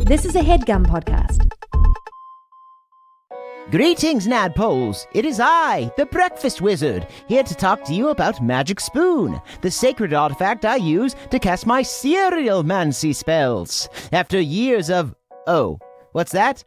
This is a HeadGum podcast. Greetings, Nadpoles. It is I, the Breakfast Wizard, here to talk to you about Magic Spoon, the sacred artifact I use to cast my cereal-mancy spells. After years of... Oh, what's that?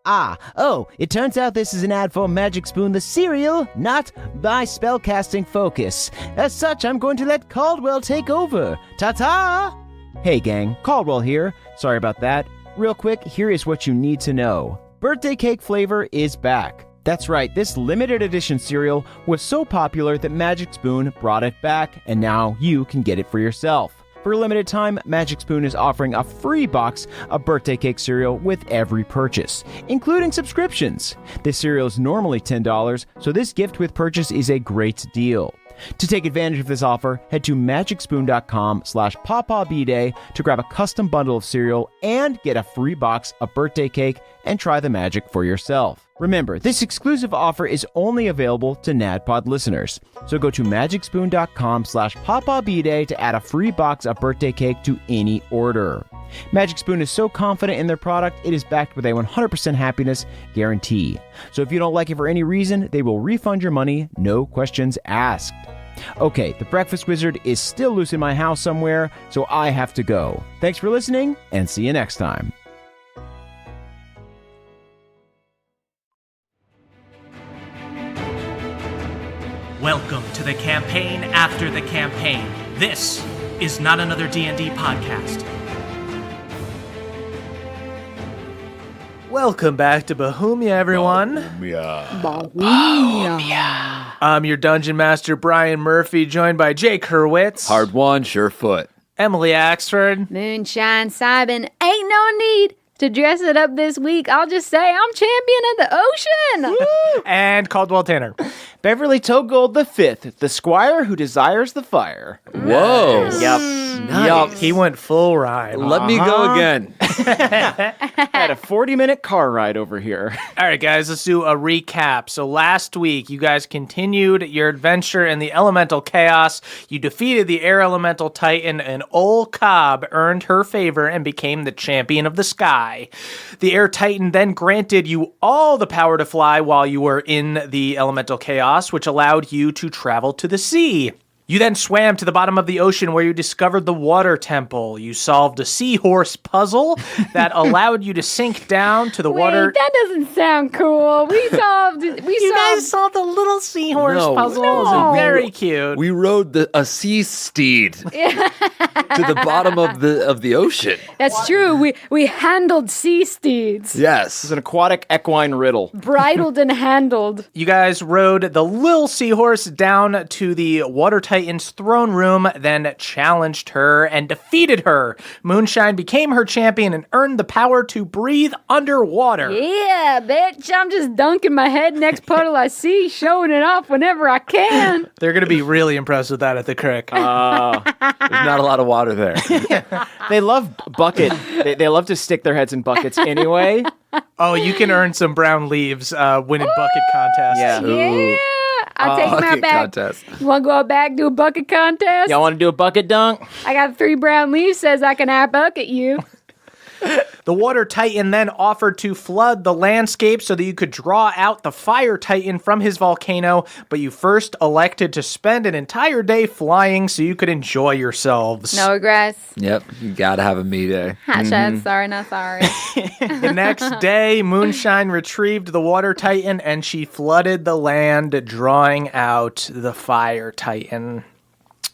It turns out this is an ad for Magic Spoon the cereal, not my spellcasting focus. As such, I'm going to let Caldwell take over. Ta-ta! Hey gang, Caldwell here. Sorry about that. Real quick, here is what you need to know. Birthday cake flavor is back. That's right, this limited edition cereal was so popular that Magic Spoon brought it back, and now you can get it for yourself. For a limited time, Magic Spoon is offering a free box of birthday cake cereal with every purchase, including subscriptions. This cereal is normally $10, so this gift with purchase is a great deal. To take advantage of this offer, head to magicspoon.com/PawPawBDay to grab a custom bundle of cereal and get a free box of birthday cake and try the magic for yourself. Remember, this exclusive offer is only available to NADPOD listeners. So go to magicspoon.com/PawPawBDay to add a free box of birthday cake to any order. Magic Spoon is so confident in their product, it is backed with a 100% happiness guarantee. So if you don't like it for any reason, they will refund your money, no questions asked. Okay, the Breakfast Wizard is still loose in my house somewhere, so I have to go. Thanks for listening, and see you next time. Welcome to the campaign after the campaign. This is not another D&D podcast. Welcome back to Bohemia, everyone. I'm your Dungeon Master, Brian Murphy, joined by Jake Hurwitz. Hard one, Surefoot. Emily Axford. Moonshine Simon. Ain't no need to dress it up this week. I'll just say I'm champion of the ocean. And Caldwell Tanner. Beverly Toegold the Fifth, the squire who desires the fire. Whoa. Yep. Nice. Yup, he went full rhyme. Let me go again. Had a 40-minute car ride over here. All right, guys, let's do a recap. So last week, you guys continued your adventure in the elemental chaos. You defeated the air elemental titan, and Ol Cobb earned her favor and became the champion of the sky. The air titan then granted you all the power to fly while you were in the elemental chaos, which allowed you to travel to the sea. You then swam to the bottom of the ocean where you discovered the water temple. You solved a seahorse puzzle that allowed you to sink down to the water. Wait, that doesn't sound cool. We solved guys solved a little seahorse puzzle. It was very cute. We rode a sea steed to the bottom of the ocean. That's true. We handled sea steeds. Yes. It's an aquatic equine riddle. Bridled and handled. You guys rode the little seahorse down to the water Titan's throne room, then challenged her and defeated her. Moonshine became her champion and earned the power to breathe underwater. Yeah, bitch. I'm just dunking my head next puddle I see, showing it off whenever I can. They're going to be really impressed with that at the Crick. There's not a lot of water there. They love bucket. They love to stick their heads in buckets anyway. Oh, you can earn some brown leaves winning bucket contests. Yeah. Yeah. I'll take my Bucket back. contest. You want to go out back, do a bucket contest? Y'all want to do a bucket dunk? I got 3 brown leaves, says I can out-bucket you. The water titan then offered to flood the landscape so that you could draw out the fire titan from his volcano, but you first elected to spend an entire day flying so you could enjoy yourselves. No regrets. Yep, you gotta have a me day. Hot shots, sorry, not sorry. The next day, Moonshine retrieved the water titan and she flooded the land, drawing out the fire titan.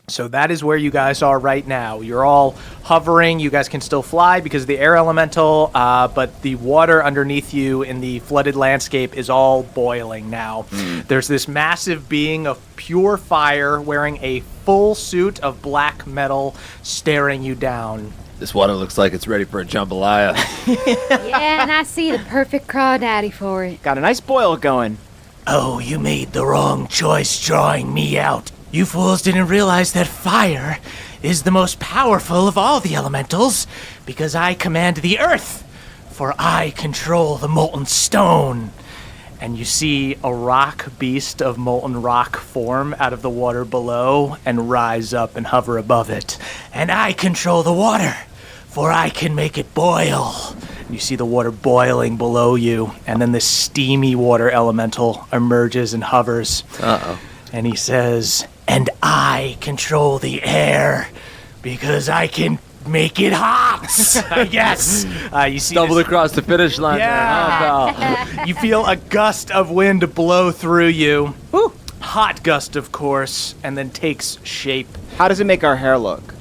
So that is where you guys are right now. You're all hovering. You guys can still fly because of the air elemental, but the water underneath you in the flooded landscape is all boiling now. There's this massive being of pure fire wearing a full suit of black metal staring you down. This water looks like it's ready for a jambalaya. Yeah, and I see the perfect crawdaddy for it. Got a nice boil going. Oh, you made the wrong choice drawing me out. You fools didn't realize that fire is the most powerful of all the elementals, because I command the earth, for I control the molten stone. And you see a rock beast of molten rock form out of the water below and rise up and hover above it. And I control the water, for I can make it boil. You see the water boiling below you, and then this steamy water elemental emerges and hovers. Uh-oh. And he says, "And I control the air because I can make it hot." I guess. You see Stumbled this- across the finish line. Yeah. There. Oh, pal. You feel a gust of wind blow through you. Hot gust, of course, and then takes shape. How does it make our hair look?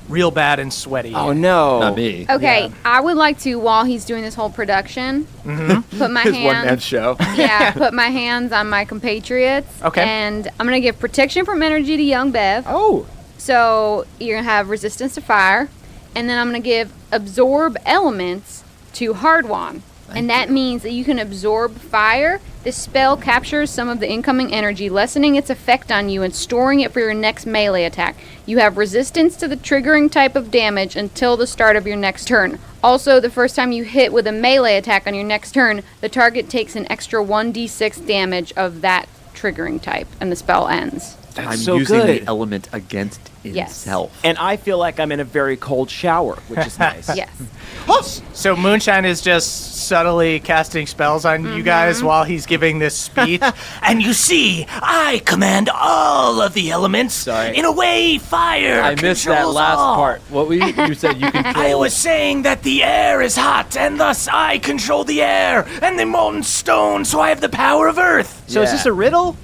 Real bad and sweaty. Oh no. Not me. Okay, I would like to, while he's doing this whole production, put my His one-man hands. show. Yeah, put my hands on my compatriots. Okay. And I'm gonna give protection from energy to young Bev. Oh. So you're gonna have resistance to fire, and then I'm gonna give absorb elements to Hardwan. And that means that you can absorb fire. This spell captures some of the incoming energy, lessening its effect on you and storing it for your next melee attack. You have resistance to the triggering type of damage until the start of your next turn. Also, the first time you hit with a melee attack on your next turn, the target takes an extra 1d6 damage of that triggering type, and the spell ends. I'm so using good. the element against Yes. itself. And I feel like I'm in a very cold shower, which is nice. Yes. So Moonshine is just subtly casting spells on you guys while he's giving this speech. And you see, I command all of the elements. Sorry. In a way, fire I missed that controls last all. part. What were you said you control? I was saying that the air is hot, and thus I control the air and the molten stone, so I have the power of earth. So is this a riddle?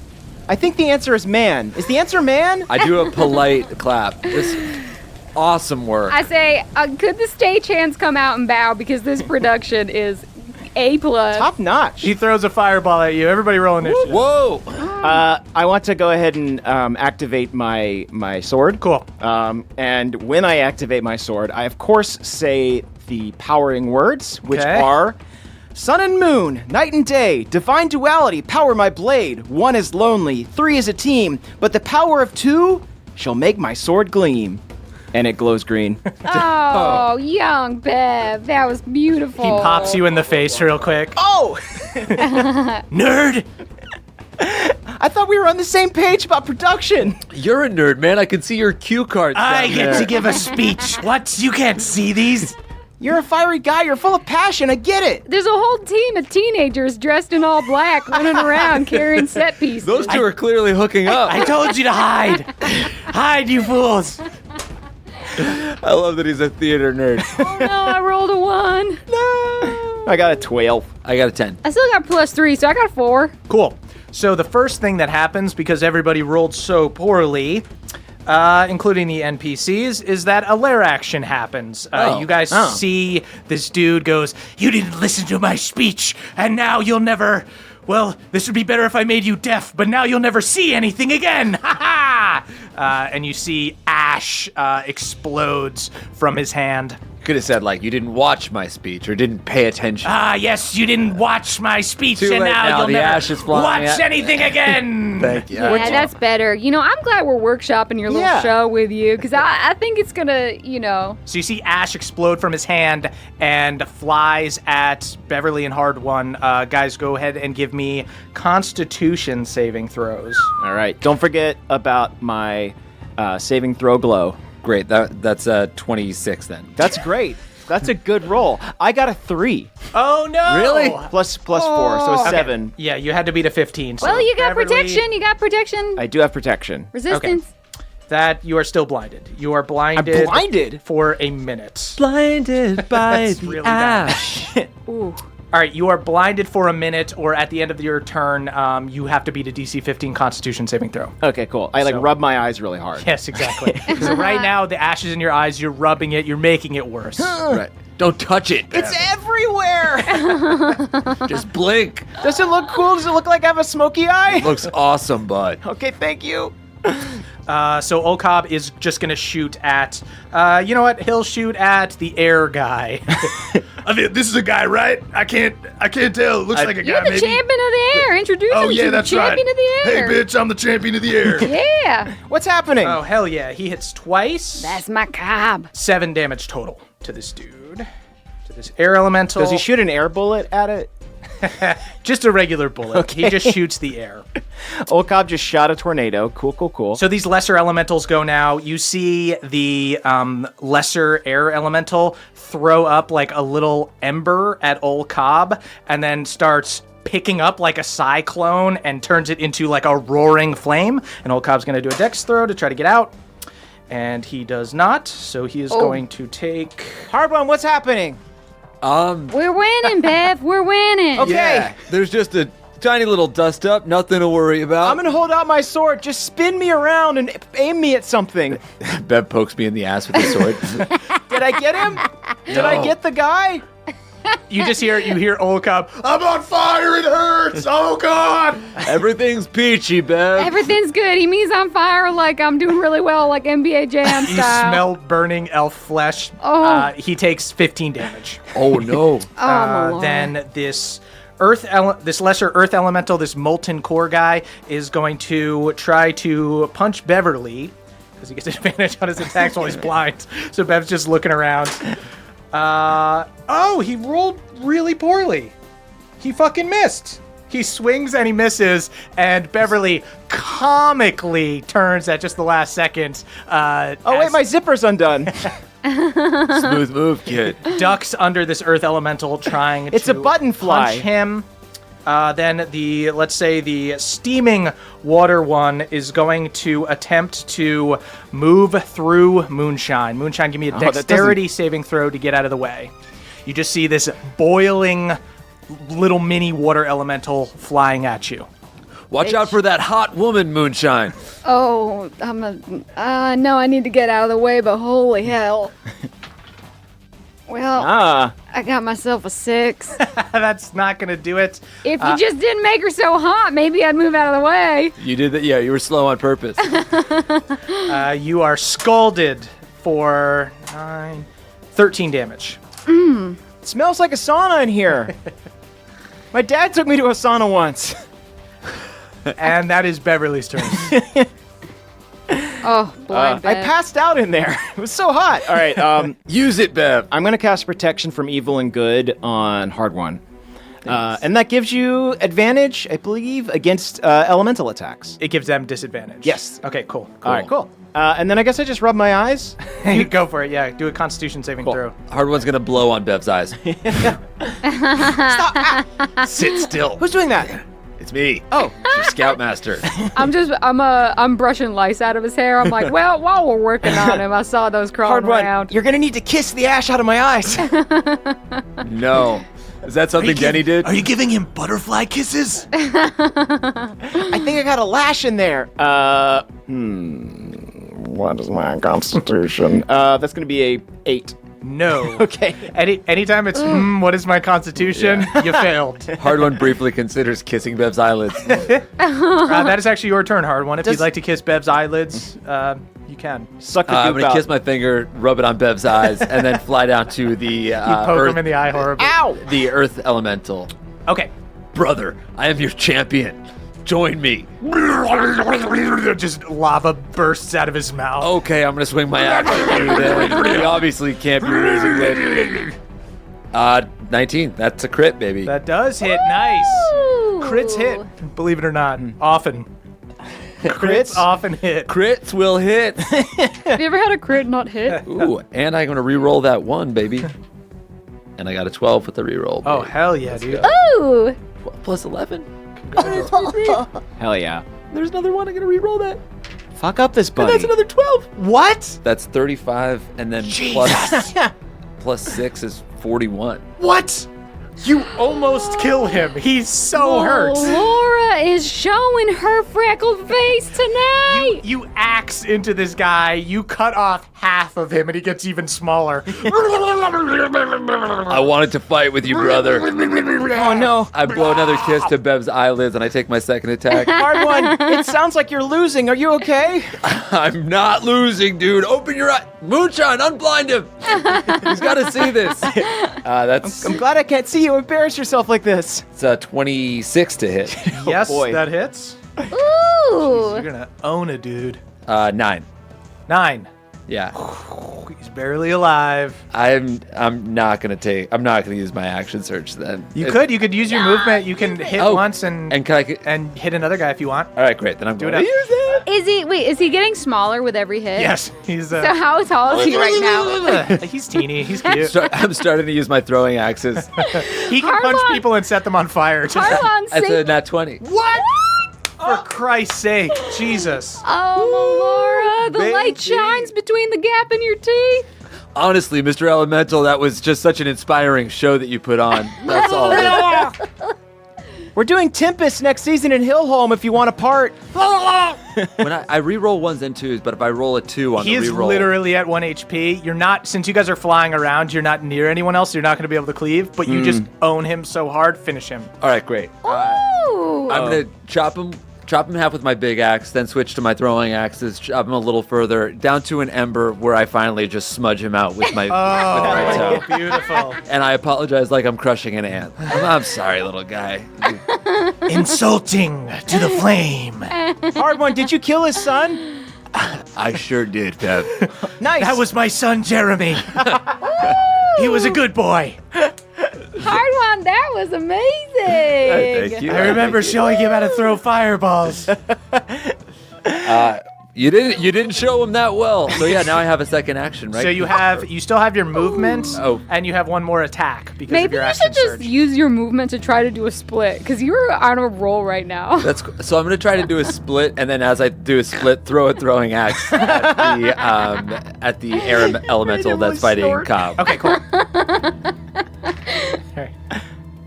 I think the answer is man. Is the answer man? I do a polite clap. This awesome work. I say, could the stagehands come out and bow because this production is A+. Top notch. She throws a fireball at you. Everybody roll initiative. Whoa! I want to go ahead and activate my sword. Cool. And when I activate my sword, I of course say the powering words, which Okay. are sun and moon, night and day, divine duality, power my blade. One is lonely, three is a team, but the power of two shall make my sword gleam. And it glows green. Oh, young Bev, that was beautiful. He pops you in the face real quick. Oh! Nerd! I thought we were on the same page about production. You're a nerd, man. I can see your cue cards. I down get there. to give a speech. What? You can't see these? You're a fiery guy. You're full of passion. I get it. There's a whole team of teenagers dressed in all black running around carrying set pieces. Those two are clearly hooking up. I told you to hide. Hide, you fools. I love that he's a theater nerd. Oh no, I rolled a 1. I got a 12. I got a 10. I still got +3, so I got a 4. Cool. So the first thing that happens, because everybody rolled so poorly, including the NPCs, is that a lair action happens. You guys see this dude goes, "You didn't listen to my speech, and now you'll never... Well, this would be better if I made you deaf, but now you'll never see anything again. Ha ha!" And you see ash explodes from his hand. Could have said, like, you didn't watch my speech or didn't pay attention. Ah, yes, you didn't watch my speech, Too and late now now, you'll the never ash is flying watch at- anything again. Thank you. Yeah, that's better. You know, I'm glad we're workshopping your little Yeah. show with you, because I think it's going to, you know... So you see ash explode from his hand and flies at Beverly and Hard One. Guys, go ahead and give me Constitution saving throws. All right. Don't forget about my saving throw glow. Great. That's 26 then. That's great. That's a good roll. I got a 3. Oh no! Really? Plus 4, so a Okay. 7. Yeah, you had to beat a 15. So Well, you got Beverly, protection. You got protection. I do have protection. Resistance. That you are still blinded. You are blinded. I'm blinded? for a minute. Blinded by That's really bad. Ooh. All right, you are blinded for a minute, or at the end of your turn, you have to beat a DC 15 Constitution saving throw. Okay, cool. I So- rub my eyes really hard. Yes, exactly. So right now, the ash is in your eyes. You're rubbing it. You're making it worse. Right. Don't touch it. It's everywhere. Just blink. Does it look cool? Does it look like I have a smoky eye? Looks awesome, bud. Okay, thank you. So Okob is just gonna shoot at, you know what? He'll shoot at the air guy. I mean, this is a guy, right? I can't tell. It looks like a You're guy, the maybe. champion of the air. Introduce Oh him yeah, to that's the champion right. of the air. Hey, bitch, I'm the champion of the air. Yeah. What's happening? Oh, hell yeah. He hits twice. That's my cob. 7 damage total to this dude. To this air elemental. Does he shoot an air bullet at it? Just a regular bullet. He just shoots the air. Old Cobb just shot a tornado. Cool. So these lesser elementals go now. You see the lesser air elemental throw up like a little ember at Old Cobb and then starts picking up like a cyclone and turns it into like a roaring flame. And Old Cobb's going to do a dex throw to try to get out. And he does not. So he is going to take... Hard one, what's happening? We're winning, Bev. We're winning. Okay. Yeah, there's just a tiny little dust up. Nothing to worry about. I'm gonna hold out my sword. Just spin me around and aim me at something. Bev pokes me in the ass with his sword. Did I get him? Did I get the guy? You hear Old Cobb. I'm on fire. It hurts. Oh God. Everything's peachy, Bev. Everything's good. He means on fire like I'm doing really well, like NBA Jam You style. smell burning elf flesh. Oh. He takes 15 damage. Oh no. my Lord. Then this this lesser earth elemental, this molten core guy, is going to try to punch Beverly because he gets advantage on his attacks while he's blind. So Bev's just looking around. He rolled really poorly. He fucking missed. He swings and he misses, and Beverly comically turns at just the last second. Wait, my zipper's undone. Smooth move, kid. Ducks under this earth elemental trying It's to a button fly. punch him. Then let's say the steaming water one is going to attempt to move through Moonshine. Moonshine, give me a dexterity saving throw to get out of the way. You just see this boiling little mini water elemental flying at you. Watch out for that hot woman, Moonshine. Oh, no, I need to get out of the way, but holy hell. Well, I got myself a 6. That's not going to do it. If you just didn't make her so hot, maybe I'd move out of the way. You did that? Yeah, you were slow on purpose. You are scalded for 13 damage. It smells like a sauna in here. My dad took me to a sauna once. And that is Beverly's turn. Oh, blind I Bev. passed out in there. It was so hot. All right, Use it, Bev. I'm going to cast Protection from Evil and Good on Hard One. And that gives you advantage, I believe, against elemental attacks. It gives them disadvantage. Yes. Okay, cool. All right, cool. And then I guess I just rub my eyes. Go for it. Yeah, do a Constitution saving throw. Hard one's gonna blow on Bev's eyes. Sit still. Who's doing that? It's me. Oh, it's your scoutmaster. I'm brushing lice out of his hair. I'm like, well, while we're working on him, I saw those crawling Hard One, around. you're going to need to kiss the ash out of my eyes. No. Is that something Denny did? Are you giving him butterfly kisses? I think I got a lash in there. What is my constitution? That's going to be a 8. No. Okay. Anytime it's, what is my Constitution? You failed. Hard one briefly considers kissing Bev's eyelids. That is actually your turn, Hard One. If you'd like to kiss Bev's eyelids, you can. Suck the I'm goop gonna out. kiss my finger, rub it on Bev's eyes, and then fly down to the Poke him in the eye horribly. Ow! the Earth Elemental. Okay. Brother, I am your champion. Join me. Just lava bursts out of his mouth. Okay, I'm gonna swing my axe at you then. You obviously can't be losing it. 19. That's a crit, baby. That does hit. Nice. Ooh. Crits hit. Believe it or not. Often. Crits often hit. Crits will hit. Have you ever had a crit not hit? Ooh, and I'm gonna re-roll that 1, baby. And I got a 12 with the re-roll. Oh, baby. hell yeah, dude. Ooh. Plus 11. Hell yeah. There's another 1. I'm gonna re-roll that. Fuck up this And buddy. that's another 12. What? That's 35, and then plus 6 is 41. What? You almost kill him. He's so hurt. Laura is showing her freckled face tonight. You axe into this guy, you cut off half of him, and he gets even smaller. I wanted to fight with you, brother. Oh no. I blow another kiss to Bev's eyelids, and I take my second attack. Hard One, it sounds like you're losing. Are you okay? I'm not losing, dude. Open your eye. Moonshine, unblind him. He's got to see this. That's I'm glad I can't see you embarrass yourself like this. it's 26 to hit. Yes, boy. that hits. Ooh. You're gonna own a dude. 9. 9. Yeah. He's barely alive. I'm not gonna use my action surge then. You could use your movement. You can hit once and hit another guy if you want. All right, great. Then I'm Do going it to use that. Is he getting smaller with every hit? Yes, he's. So how tall is he right now? He's teeny. He's cute. I'm starting to use my throwing axes. He can punch people and set them on fire. Harlon, That's a nat 20. What? For Christ's sake, Jesus. Oh, Melora, the light shines between the gap in your teeth. Honestly, Mr. Elemental, that was just such an inspiring show that you put on. That's all it is. We're doing Tempest next season in Hillholm if you want a part. When I re-roll 1s and 2s, but if I roll a 2 on He the is re-roll... literally at 1 HP. You're not, since you guys are flying around, you're not near anyone else, so you're not going to be able to cleave, but you just own him so hard, finish him. All right, great. Ooh. I'm going to chop him in half with my big axe, then switch to my throwing axes, chop him a little further, down to an ember where I finally just smudge him out with my, with my toe. Beautiful. And I apologize like I'm crushing an ant. I'm sorry, little guy. Insulting to the flame. Hard one, did you kill his son? I sure did, Bev. Nice. That was my son, Jeremy. He was a good boy. Hard one, that was amazing. Thank you. I remember showing him how to throw fireballs. You didn't show him that well. So yeah, now I have a second action, right? So you still have your movement, Oh. and you have one more attack because of Maybe your you action should just surge. use your movement to try to do a split, because you're on a roll right now. So I'm gonna try to do a split, and then as I do a split, throw a throwing axe at the air elemental that's fighting Cobb. Okay, cool.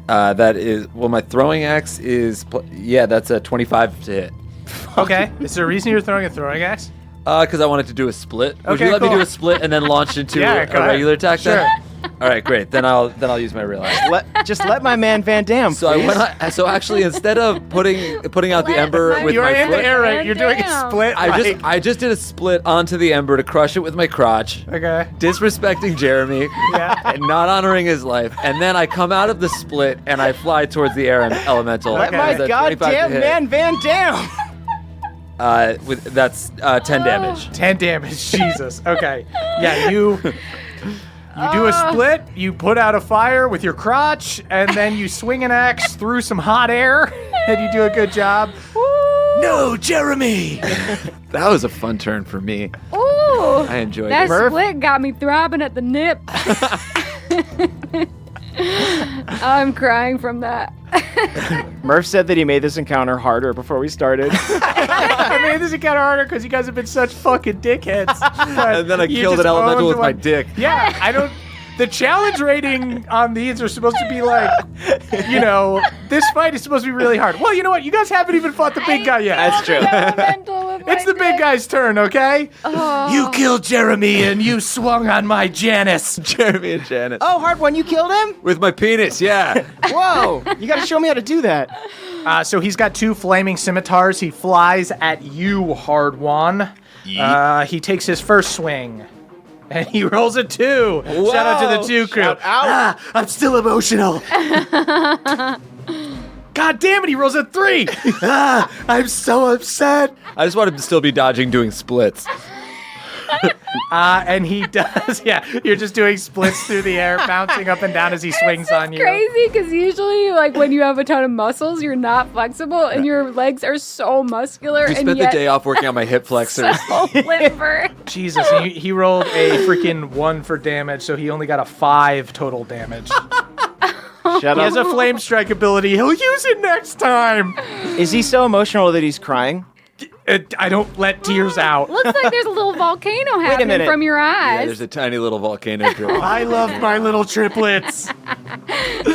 That is my throwing axe is that's a 25 to hit. Okay. Is there a reason you're throwing a throwing axe? Because I wanted to do a split. Would Okay, you let me cool. do a split and then launch into Yeah, a go ahead. regular attack? Sure. Then? All right, great. Then I'll use my real axe. Just let my man Van Dam. So please. so actually, instead of putting out the ember with You're my in foot, the air, right? You're doing a Damn. split. I just did a split onto the ember to crush it with my crotch, Okay. disrespecting Jeremy, and not honoring his life. And then I come out of the split and I fly towards the air elemental. Let Okay. my Is that 25 to goddamn hit? man Van Dam. That's 10 damage. 10 damage. Jesus. Okay. Yeah, you do a split, you put out a fire with your crotch, and then you swing an axe through some hot air, and you do a good job. No, Jeremy. That was a fun turn for me. Ooh, I enjoyed that it. split got me throbbing at the nip. I'm crying from that. Murph said that he made this encounter harder before we started. I mean, this is kind of harder because you guys have been such fucking dickheads. But And then I you killed just an elemental owned with my one. dick. Yeah, I don't. The challenge rating on these are supposed to be like, this fight is supposed to be really hard. Well, you know what? You guys haven't even fought the big guy yet. That's true. It's the big guy's turn, okay? You killed Jeremy and you swung on my Janice. Jeremy and Janice. Oh, hard one, you killed him? With my penis, yeah. Whoa, you gotta show me how to do that. So he's got 2 flaming scimitars. He flies at you, Hardwan. He takes his first swing. And he rolls a 2. Shout out to the 2 crew. I'm still emotional. God damn it, he rolls a 3. I'm so upset. I just want him to still be dodging doing splits. And he does, yeah. You're just doing splits through the air, bouncing up and down as he swings on you. Crazy, because usually, like, when you have a ton of muscles, you're not flexible, and your legs are so muscular, We and spent the yet day off working on my hip flexors. so limber. Jesus, he rolled a freaking 1 for damage, so he only got a 5 total damage. Shut He has a up. flame strike ability. He'll use it next time. Is he so emotional that he's crying? I don't let tears out. Looks like there's a little volcano happening minute. from your Yeah, eyes. there's a tiny little volcano drip. I love my little triplets.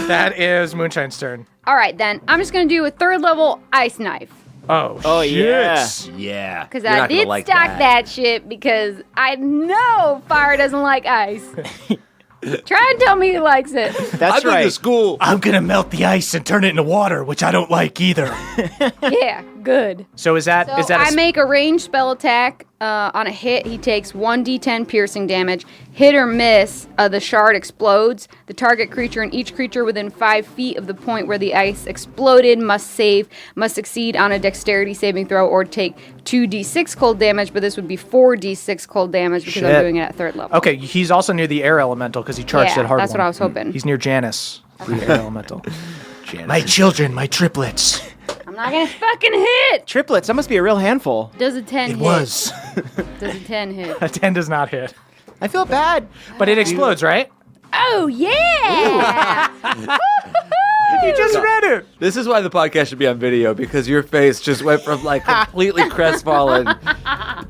That is Moonshine's turn. All right, then. I'm just going to do a 3rd level ice knife. Oh, shit. yeah. Yeah. Because You're I not gonna did like stock that shit because I know fire doesn't like ice. Try and tell me he likes it. That's I've been right. to school. I'm gonna melt the ice and turn it into water, which I don't like either. Yeah, good. So is that So I make a ranged spell attack. On a hit, he takes 1d10 piercing damage. Hit or miss, the shard explodes. The target creature and each creature within 5 feet of the point where the ice exploded must succeed on a dexterity saving throw or take 2d6 cold damage, but this would be 4d6 cold damage because I'm doing it at 3rd level. Okay, he's also near the air elemental because he charged it hard. That's what I was hoping. He's near Janice, the air elemental. My children, my triplets. I'm not gonna fucking hit! Triplets, that must be a real handful. Does a 10 It hit? was. Does a 10 hit? A 10 does not hit. I feel bad. But it explodes, right? Oh, yeah! You just read it. This is why the podcast should be on video, because your face just went from like completely crestfallen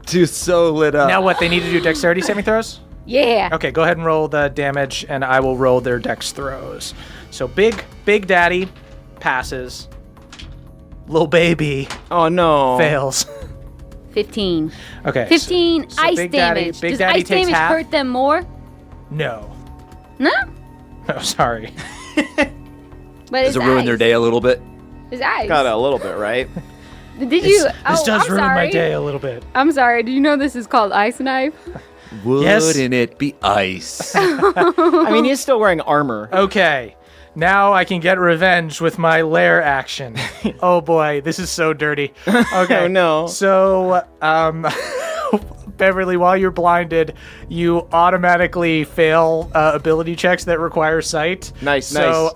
to so lit up. Now what? They need to do dexterity saving throws? Yeah. Okay, go ahead and roll the damage, and I will roll their dex throws. So Big Daddy passes. Little baby Oh, no. fails. 15. Okay. 15 so ice Big Daddy- damage. Big Does Daddy ice takes damage half? hurt them more? No. No? Oh, sorry. But Does it's it ruin ice. their day a little bit? It's ice. Got a little bit, right? Did you? This Oh, does I'm ruin sorry. my day a little bit. I'm sorry. Did you know this is called ice knife? Wouldn't it be ice? I mean, he's still wearing armor. Okay. Now I can get revenge with my lair action. Oh boy, this is so dirty. Okay. Oh, no. So, Beverly, while you're blinded, you automatically fail ability checks that require sight. Nice, So,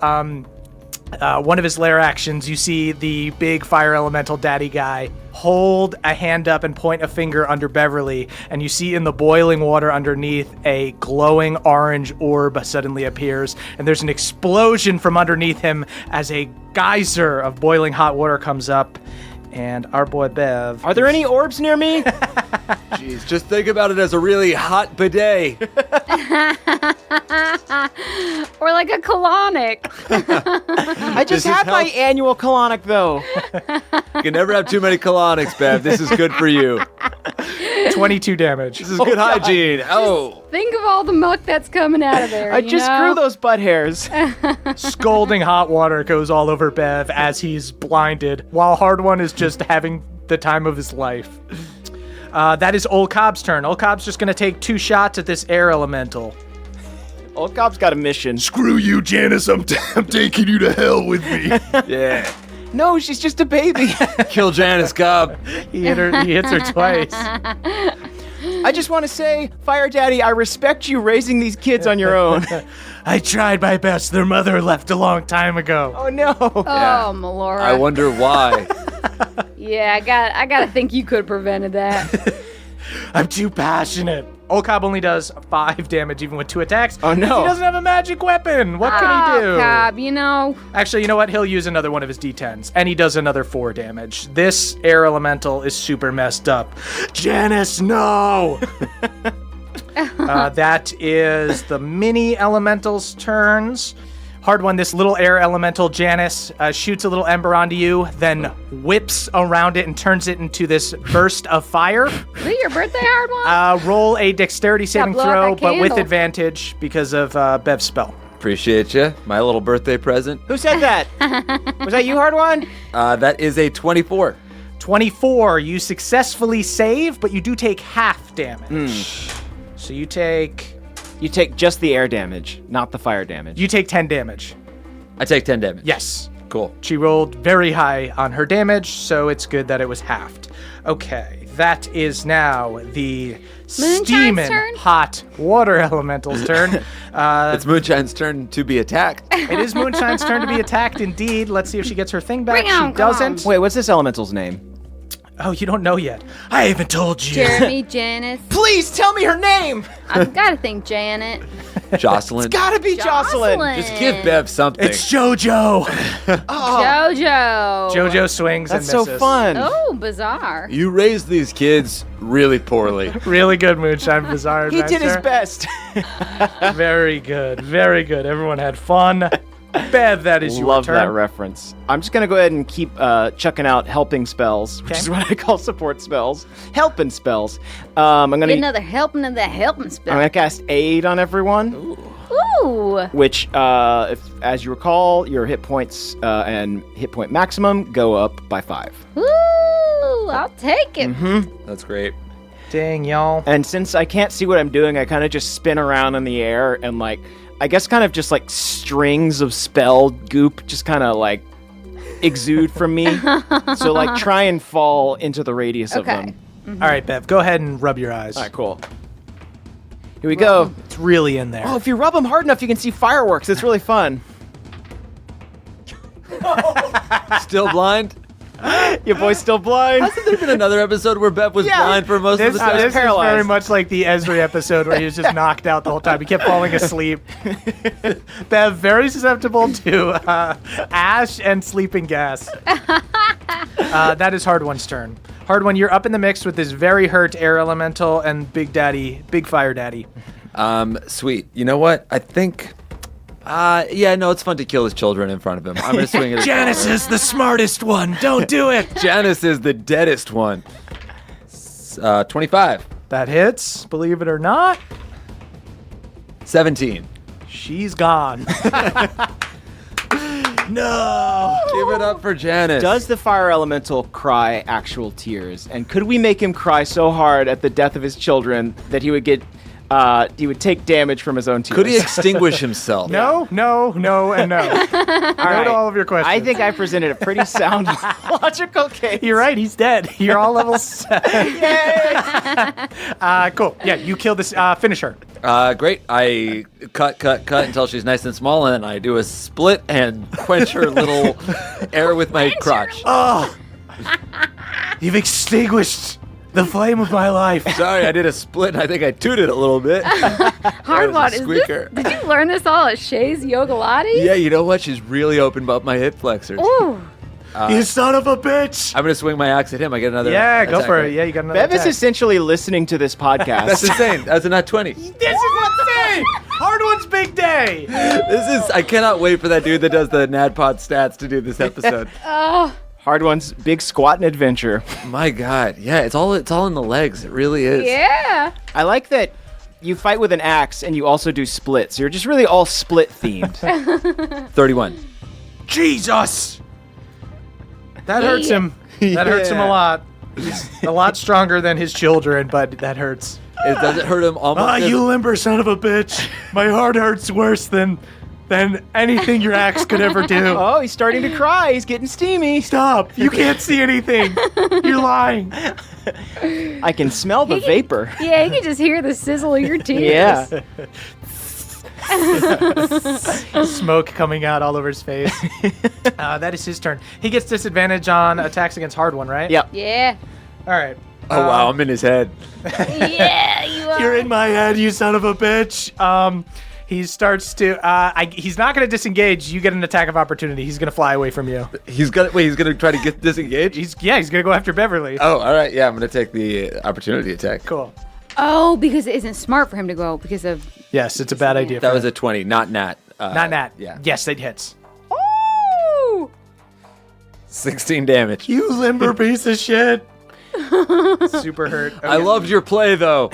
one of his lair actions, you see the big fire elemental daddy guy hold a hand up and point a finger under Beverly, and you see in the boiling water underneath a glowing orange orb suddenly appears, and there's an explosion from underneath him as a geyser of boiling hot water comes up, and our boy Bev. Are there any orbs near me? Jeez, just think about it as a really hot bidet. Or like a colonic? I just had my annual colonic, though. You can never have too many colonics, Bev. This is good for you. 22 damage. This is good hygiene. Oh. Think of all the muck that's coming out of there. I you just know? grew those butt hairs. Scalding hot water goes all over Bev as he's blinded, while Hard One is just having the time of his life. That is Old Cobb's turn. Old Cobb's just going to take 2 shots at this air elemental. Old Cobb's got a mission. Screw you, Janice. I'm taking you to hell with me. Yeah. No, she's just a baby. Kill Janice Cobb. He hits her twice. I just want to say, Fire Daddy, I respect you raising these kids on your own. I tried my best. Their mother left a long time ago. Oh, no. Oh, Melora. I wonder why. Yeah, I gotta think you could have prevented that. I'm too passionate. Old Cobb only does 5 damage even with 2 attacks. Oh, no. He doesn't have a magic weapon. What can he do? Oh, Cobb, you know. Actually, you know what? He'll use another one of his D10s, and he does another 4 damage. This air elemental is super messed up. Janice, no! That is the mini elemental's turns. Hard One, this little air elemental, Janice, shoots a little ember onto you, then whips around it and turns it into this burst of fire. Is it your birthday, Hard One? Roll a dexterity saving blow out throw, that but with candle. advantage because of Bev's spell. Appreciate you. My little birthday present. Who said that? Was that you, Hard One? That is a 24. 24, you successfully save, but you do take half damage. So you take You take just the air damage, not the fire damage. 10 damage. I take 10 damage. Yes. Cool. She rolled very high on her damage, so it's good that it was halved. Okay, that is now the Moonshine's steaming turn? hot water elemental's turn. It's Moonshine's turn to be attacked. It is Moonshine's turn to be attacked indeed. Let's see if she gets her thing back. Bring on, She come doesn't. Wait, what's this elemental's name? Oh, you don't know yet. I haven't told you. Jeremy, Janice. Please tell me her name! I've got to think Janet. Jocelyn. Gotta be Jocelyn! Just give Bev something. It's JoJo. Jojo. Jojo swings That's and so misses. fun. Oh, bizarre. You raised these kids really poorly. Really good, Moonshine Bizarre He did his Adventure. best. Very good, very good. Everyone had fun. Bev, that is your Love turn. that reference. I'm just gonna go ahead and keep chucking out helping spells, which Okay. is what I call support spells. Helping spells. I'm Get gonna another helping of the helping I'm spell. gonna cast aid on everyone. Ooh. Which, if, as you recall, your hit points and hit point maximum go up by 5. Ooh. I'll take it. That's great. Dang, y'all. And since I can't see what I'm doing, I kind of just spin around in the air and like, I guess kind of just like strings of spell goop just kind of like exude from me. So like try and fall into the radius of them. All right, Bev, go ahead and rub your eyes. All right, cool. Here we go. It's really in there. Oh, if you rub them hard enough, you can see fireworks. It's really fun. Still blind? Your boy's still blind. Hasn't there been another episode where Bev was blind for most of This the time? is very much like the Esri episode where he was just knocked out the whole time. He kept falling asleep. Bev, very susceptible to ash and sleeping gas. That is Hard One's turn. Hard One, you're up in the mix with this very hurt air elemental and Big Fire Daddy. Sweet. You know what? I think... it's fun to kill his children in front of him. I'm going to swing it. Janice is the smartest one. Don't do it. Janice is the deadest one. 25. That hits, believe it or not. 17. She's gone. No. Give it up for Janice. Does the fire elemental cry actual tears? And could we make him cry so hard at the death of his children that he would get... he would take damage from his own tears? Could he extinguish himself? No, and no. No to all of your questions. I think I presented a pretty sound logical case. You're right, he's dead. You're all level 7. Cool. Yeah, you kill this. Finish her. Great. I cut until she's nice and small, and I do a split and quench her little air with my crotch. Oh, you've extinguished the flame of my life. Sorry, I did a split, and I think I tooted a little bit. Hardwad, did you learn this all at Shay's Yoga Latte? Yeah, you know what? She's really opened up my hip flexors. Ooh. You son of a bitch. I'm going to swing my axe at him. I get another Yeah, go attack, for right? it. Yeah, you got another Bev is attack. essentially listening to this podcast. That's insane. That's a nat 20. This is insane! Hard One's big day! I cannot wait for that dude that does the NADPOD stats to do this episode. Oh. Hard One's big squatting adventure. My God. Yeah, it's all in the legs. It really is. Yeah. I like that you fight with an axe and you also do splits. You're just really all split themed. 31. Jesus. That hurts him. That hurts him a lot. He's a lot stronger than his children, but that hurts. It doesn't hurt him almost. Ah, you limber son of a bitch. My heart hurts worse than anything your axe could ever do. Oh, he's starting to cry. He's getting steamy. Stop. You can't see anything. You're lying. I can smell the vapor. Yeah, you can just hear the sizzle of your teeth. Yeah. Smoke coming out all over his face. That is his turn. He gets disadvantage on attacks against Hard One, right? Yep. Yeah. All right. Oh, wow. I'm in his head. Yeah, you are. You're in my head, you son of a bitch. He starts to. He's not going to disengage. You get an attack of opportunity. He's going to fly away from you. He's gonna try to get disengaged? He's going to go after Beverly. Oh, all right. Yeah, I'm going to take the opportunity attack. Cool. Oh, because it isn't smart for him to go because of... Yes, it's a bad idea. That was a 20, not nat. Not Nat. Yeah. Yes, it hits. Ooh! 16 damage. You limber piece of shit. Super hurt. I loved your play, though.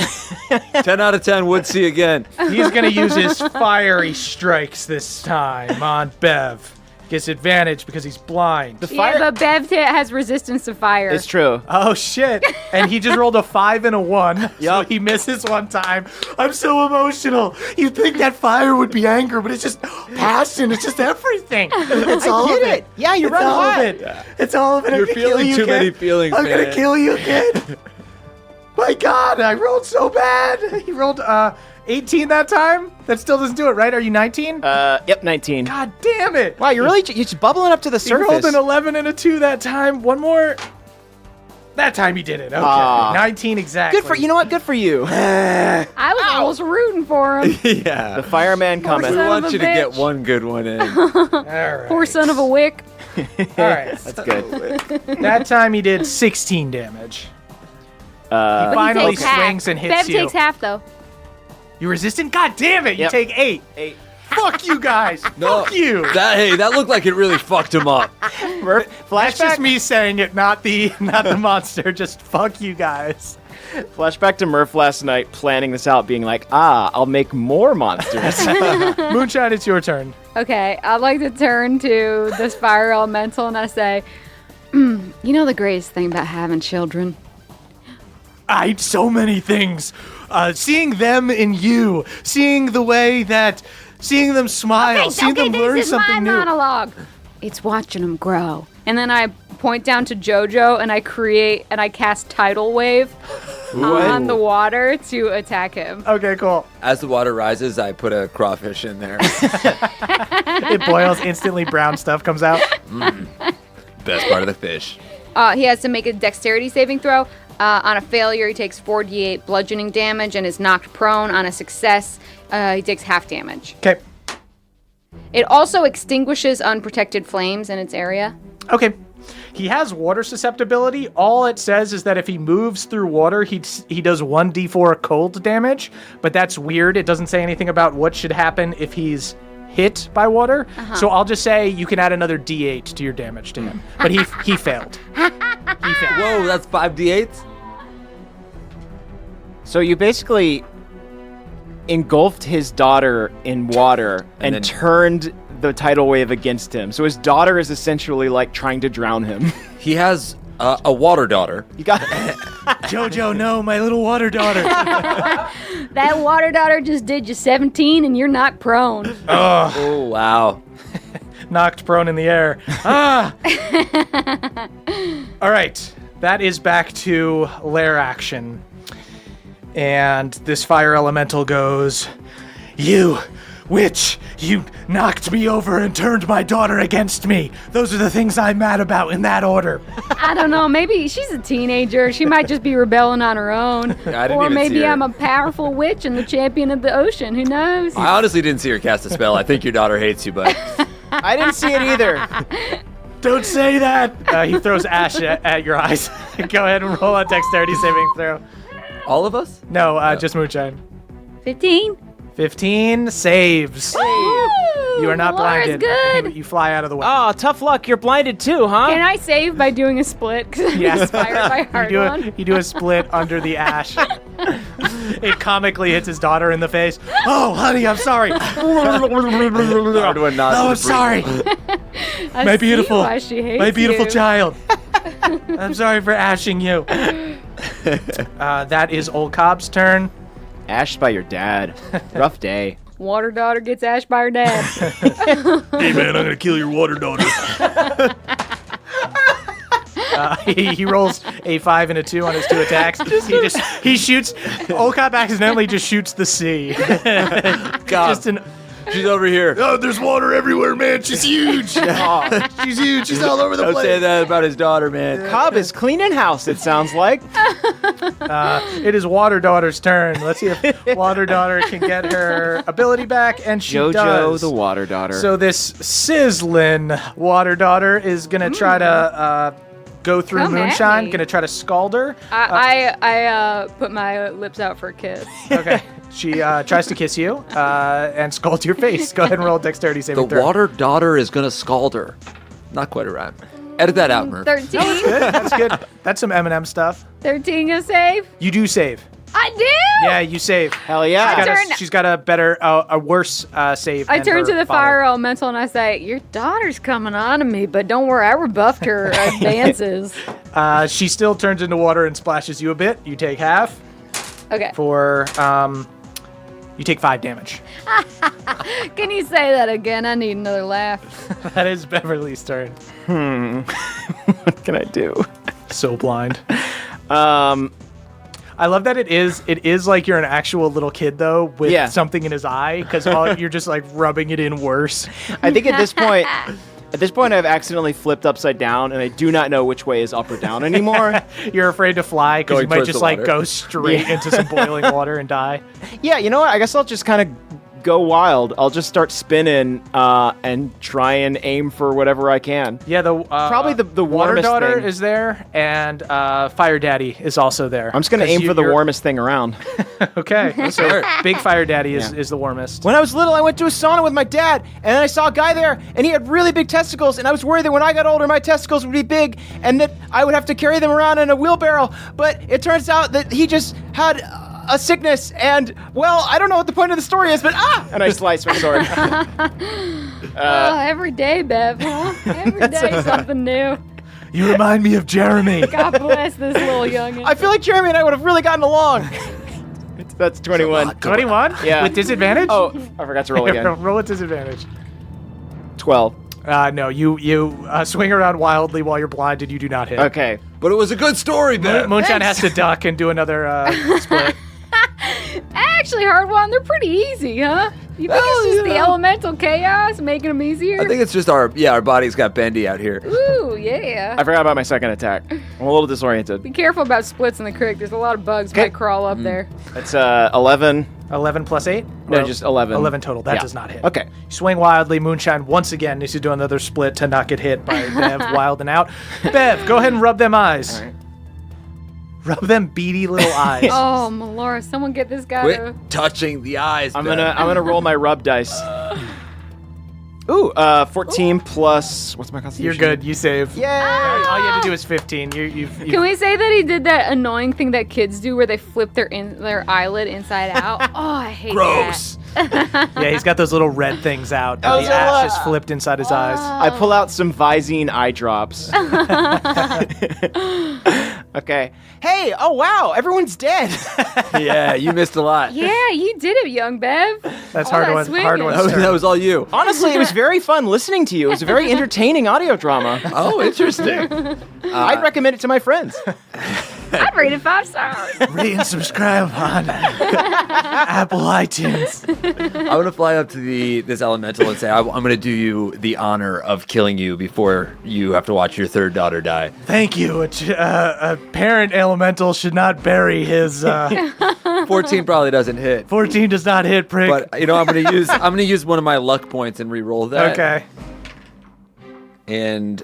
10 out of 10 would see again. He's going to use his fiery strikes this time on Bev. Gets advantage because he's blind. Yeah, but Bev has resistance to fire. It's true. Oh, shit. And he just rolled a 5 and a 1. So he misses one time. I'm so emotional. You'd think that fire would be anger, but it's just passion. It's just everything. It's all of it. Yeah, you're It's all right. of it. It's all of it. I'm You're gonna kill feeling you, too kid. many feelings, I'm man. gonna kill you, kid. My God, I rolled so bad. He rolled 18 that time? That still doesn't do it, right? Are you 19? Yep, 19. God damn it. Wow, you're just bubbling up to the He rolled surface. an 11 and a 2 that time. One more. That time he did it. Okay. Aw. 19 exactly. Good for you. Know what? Good for you. I was almost rooting for him. Yeah. The fireman coming. We son want of a you to get bitch. one good one in. All right. Poor son of a wick. All right. That's good. That time he did 16 damage. He But he finally takes half. swings and hits Bev you. takes half, though. You resistant? God damn it. You Yep. take 8. 8. Fuck you guys. Fuck you. That looked like it really fucked him up. Murph, That's just flashback. me saying it, not the monster. Just fuck you guys. Flashback to Murph last night, planning this out, being like, I'll make more monsters. Moonshine, it's your turn. Okay, I'd like to turn to this fire elemental and I say, You know the greatest thing about having children? So many things. Seeing them in you, seeing the way that, seeing them smile, seeing them learn something new. This is my monologue. It's watching them grow. And then I point down to JoJo and I cast Tidal Wave on the water to attack him. Okay, cool. As the water rises, I put a crawfish in there. It boils instantly. Brown stuff comes out. Best part of the fish. He has to make a dexterity saving throw. On a failure, he takes 4d8 bludgeoning damage and is knocked prone. On a success, he takes half damage. Okay. It also extinguishes unprotected flames in its area. Okay. He has water susceptibility. All it says is that if he moves through water, he does 1d4 cold damage, but that's weird. It doesn't say anything about what should happen if he's hit by water. So I'll just say you can add another d8 to your damage to him. But he failed. He failed. Whoa, that's 5d8s? So you basically engulfed his daughter in water and then- turned the tidal wave against him. So his daughter is essentially like trying to drown him. He has a water daughter. You got JoJo, no, my little water daughter. That water daughter just did you 17 and you're not prone. Oh, wow. Knocked prone in the air. All right. That is back to lair action. And this fire elemental goes, "You witch, you knocked me over and turned my daughter against me. Those are the things I'm mad about in that order." I don't know. Maybe she's a teenager. She might just be rebelling on her own. Yeah, I didn't or even maybe see her. I'm a powerful witch and the champion of the ocean. Who knows? I honestly didn't see her cast a spell. I think your daughter hates you, but I didn't see it either. Don't say that. He throws ash at your eyes. Go ahead and roll a dexterity saving throw. all of us? No, just Moonshine. 15. 15 saves. You are not Laura's blinded. good. You fly out of the way. Oh, tough luck. You're blinded too, huh? Can I save by doing a split? Because I'm Yes. inspired by Hardwon. You do a split under the ash. It comically hits his daughter in the face. "Oh, honey, I'm sorry." Hardwon nods "Oh, I'm with sorry. I My see beautiful, why she hates my beautiful you. child. I'm sorry for ashing you." That is Old Cobb's turn. Ashed by your dad. Rough day. Water daughter gets ashed by her dad. Hey man, I'm gonna kill your water daughter. He rolls a 5 and a 2 on his 2 attacks. He shoots. Old Cobb accidentally just shoots the sea. Just an She's over here. Oh, there's water everywhere, man. She's huge. She's huge. She's all over the Don't place. say that about his daughter, man. Cobb is cleaning house, it sounds like. It is Water Daughter's turn. Let's see if Water Daughter can get her ability back, and she JoJo does. the water daughter. So this sizzling Water Daughter is gonna try to go through Come at Moonshine. me. Gonna try to scald her. I put my lips out for a kiss. Okay. She tries to kiss you and scald your face. Go ahead and roll a dexterity The saving throw. water daughter is gonna scald her. Not quite a rhyme. Edit that out, Murph. 13. Good. That's good. That's some M&M stuff. 13 a save. You do save. I do. Yeah, you save. Hell yeah. She's got a better, a worse save. I than turn her to the father. fire elemental and I say, "Your daughter's coming on to me, but don't worry, I rebuffed her advances." She still turns into water and splashes you a bit. You take half Okay. for, you take 5 damage. Can you say that again? I need another laugh. That is Beverly's turn. What can I do? So blind. I love that it is like you're an actual little kid though with Yeah. something in his eye because you're just like rubbing it in worse. I think at this point, I've accidentally flipped upside down, and I do not know which way is up or down anymore. You're afraid to fly because Going you might towards just the like water. go straight into some boiling water and die. Yeah, you know what? I guess I'll just kind of go wild. I'll just start spinning and try and aim for whatever I can. Yeah, the Probably the Water warmest Daughter thing. is there, and Fire Daddy is also there. I'm just going to 'Cause aim for the you're- warmest thing around. Okay, so Big Fire Daddy is the warmest. When I was little, I went to a sauna with my dad, and I saw a guy there, and he had really big testicles, and I was worried that when I got older, my testicles would be big, and that I would have to carry them around in a wheelbarrow. But it turns out that he just had a sickness, and, well, I don't know what the point of the story is, but and I sliced my sword. Every day, Bev, huh? Every day something new. You remind me of Jeremy. God bless this little youngin. I feel like Jeremy and I would have really gotten along. That's 21. 21? Yeah. With disadvantage? Oh, I forgot to roll again. Roll with disadvantage. 12. No, you swing around wildly while you're blinded. You do not hit. Okay. But it was a good story, man. Moonshine has to duck and do another split. Actually, Hardwon, they're pretty easy, huh? You think it's just the elemental chaos making them easier? I think it's just our bodies got bendy out here. Ooh, yeah. I forgot about my second attack. I'm a little disoriented. Be careful about splits in the creek. There's a lot of bugs might crawl up there. It's 11. 11 plus 8? No, Or just 11. 11 total. That Yeah. does not hit. Okay. You swing wildly. Moonshine once again needs to do another split to not get hit by Bev wilding out. Bev, go ahead and rub them eyes. All right. Rub them beady little eyes. Oh, Melora, someone get this guy Quit to... touching the eyes. I'm Ben. gonna roll my rub dice. Ooh, 14 plus what's my constitution? You're good. You save. Yay! All you have to do is 15. You've Can we say that he did that annoying thing that kids do where they flip their eyelid inside out? Oh, I hate Gross. yeah, he's got those little red things out. And Those the are ash what- is flipped inside his eyes. I pull out some Visine eye drops. Okay. Hey, oh wow, everyone's dead. Yeah, you missed a lot. Yeah, you did it, young Bev. That's All hard that one. swinging. Hard That one's was, turn. that was all you. Honestly, it was very fun listening to you. It was a very entertaining audio drama. Oh, interesting. I'd recommend it to my friends. I'd rate it 5 stars. Rate and subscribe on Apple iTunes. I'm gonna fly up to this elemental and say, I'm gonna do you the honor of killing you before you have to watch your third daughter die. Thank you. A parent elemental should not bury his. 14 probably doesn't hit. 14 does not hit, prick. But I'm gonna use one of my luck points and re-roll that. Okay, And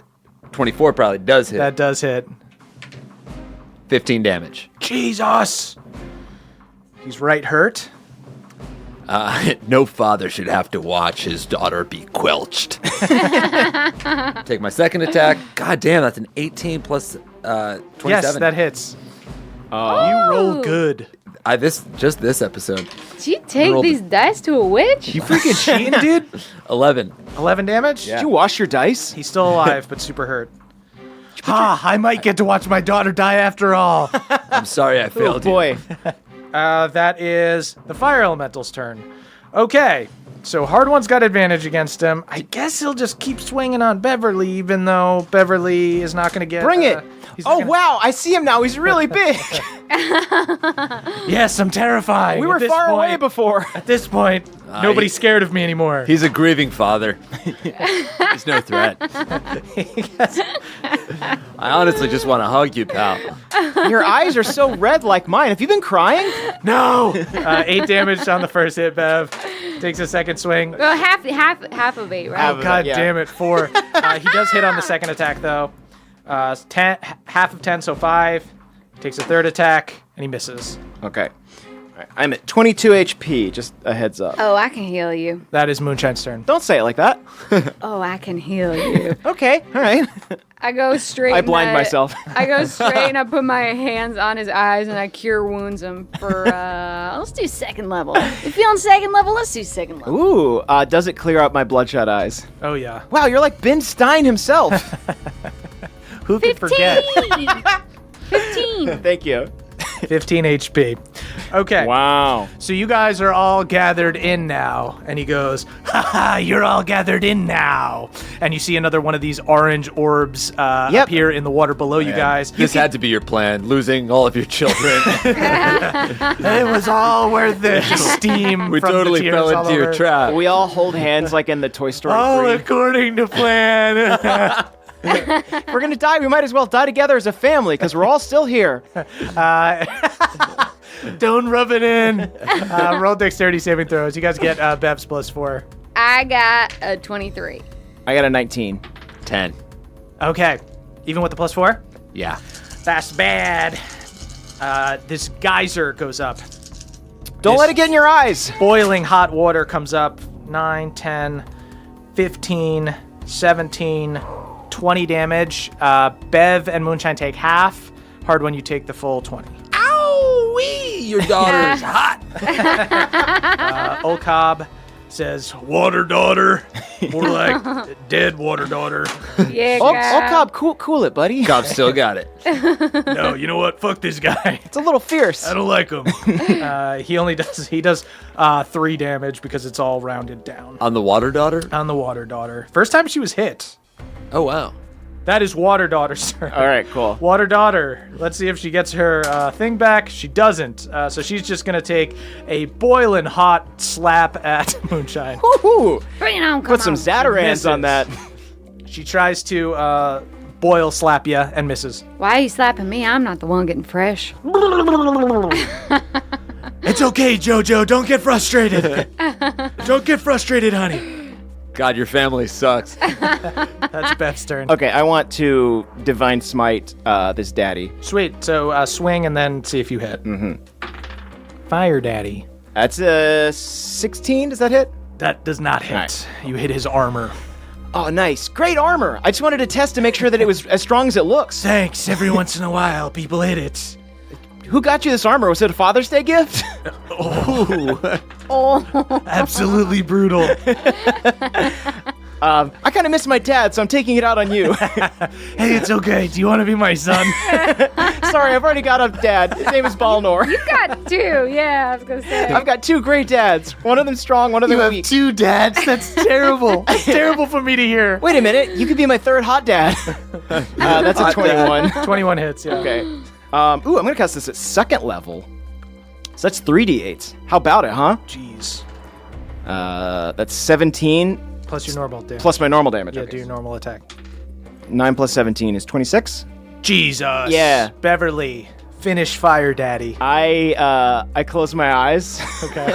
24 probably does hit. that does hit. 15 damage. Jesus. He's right hurt. No father should have to watch his daughter be quelched. Take my second attack. God damn, that's an 18 plus 27. Yes, that hits. You roll good. This episode. Did you take Rolled- these dice to a witch? You freaking cheating, dude. 11. 11 damage? Did you wash your dice? He's still alive, but super hurt. I might get to watch my daughter die after all. I'm sorry I Oh failed you. boy. That is the fire elemental's turn. Okay, so Hard One's got advantage against him. I guess he'll just keep swinging on Beverly, even though Beverly is not going to get... Bring it. he's not Oh gonna- wow, I see him now. He's really big. Yes, I'm terrifying. We were At this far away point- before. At this point, nobody's scared of me anymore. He's a grieving father. He's no threat. I honestly just want to hug you, pal. Your eyes are so red like mine. Have you been crying? No! 8 damage on the first hit, Bev. Takes a second swing. Well, half of 8, right? Half of God yeah. damn it, 4. He does hit on the second attack, though. 10, half of 10, so 5. Takes a third attack, and he misses. Okay. All right, I'm at 22 HP. Just a heads up. Oh, I can heal you. That is Moonshine's turn. Don't say it like that. Oh, I can heal you. Okay. All right. I go straight. I and blind myself. I go straight and I put my hands on his eyes and I cure wounds him for. Let's do second level. If you're feeling second level, let's do second level. Ooh. Does it clear up my bloodshot eyes? Oh, yeah. Wow, you're like Ben Stein himself. Who could forget? 15. Thank you. 15 HP. Okay. Wow. So you guys are all gathered in now. And he goes, haha, you're all gathered in now. And you see another one of these orange orbs appear in the water below you guys. This had to be your plan, losing all of your children. It was all worth it. Just steam We from totally the tears fell all into your over. trap. We all hold hands like in the Toy Story All 3. according to plan. If we're gonna die, we might as well die together as a family because we're all still here. Don't rub it in. Roll dexterity saving throws. You guys get Bev's +4. I got a 23. I got a 19. 10. Okay. Even with the +4? Yeah. That's bad. This geyser goes up. Don't let it get in your eyes. Boiling hot water comes up. 9, 10, 15, 17, 20 damage. Bev and Moonshine take half. Hard when you take the full 20. Ow-wee! Your daughter is hot. Old Cobb says, "Water daughter," more like dead water daughter. Yeah, Oh, guy. Cobb, cool it, buddy. Cobb still got it. No, you know what? Fuck this guy. It's a little fierce. I don't like him. He does 3 damage because it's all rounded down On the water daughter? on the water daughter. First time she was hit. Oh, wow. That is water daughter, sir. All right, cool. Water daughter. Let's see if she gets her thing back. She doesn't. So she's just gonna take a boiling hot slap at Moonshine. Woohoo! Bring it on, come Put some on. Zatarans on that. She tries to boil slap you and misses. Why are you slapping me? I'm not the one getting fresh. It's okay, Jojo. Don't get frustrated. Don't get frustrated, honey. God, your family sucks. That's Beth's turn. Okay, I want to Divine Smite this daddy. Sweet. So swing and then see if you hit. Fire Daddy. That's a 16. Does that hit? That does not hit. Nice. You hit his armor. Oh, nice. Great armor. I just wanted to test to make sure that it was as strong as it looks. Thanks. Every once in a while, people hit it. Who got you this armor? Was it a Father's Day gift? Absolutely brutal. I kind of miss my dad, so I'm taking it out on you. Hey, it's okay. Do you want to be my son? Sorry, I've already got a dad. His name is Balnor. You got 2. Yeah, I was gonna say. I've got 2 great dads. One of them strong, one of them You have weak. 2 dads? That's terrible. It's terrible for me to hear. Wait a minute, you could be my 3rd hot dad. That's a 21. 21 hits, yeah. Okay. Ooh, I'm gonna cast this at 2nd level. So that's 3d8s. How about it, huh? Jeez. That's 17 Plus your normal damage. plus my normal damage. Yeah, Okay. do your normal attack. 9 plus 17 is 26. Jesus. Yeah. Beverly, finish Fire Daddy. I close my eyes Okay.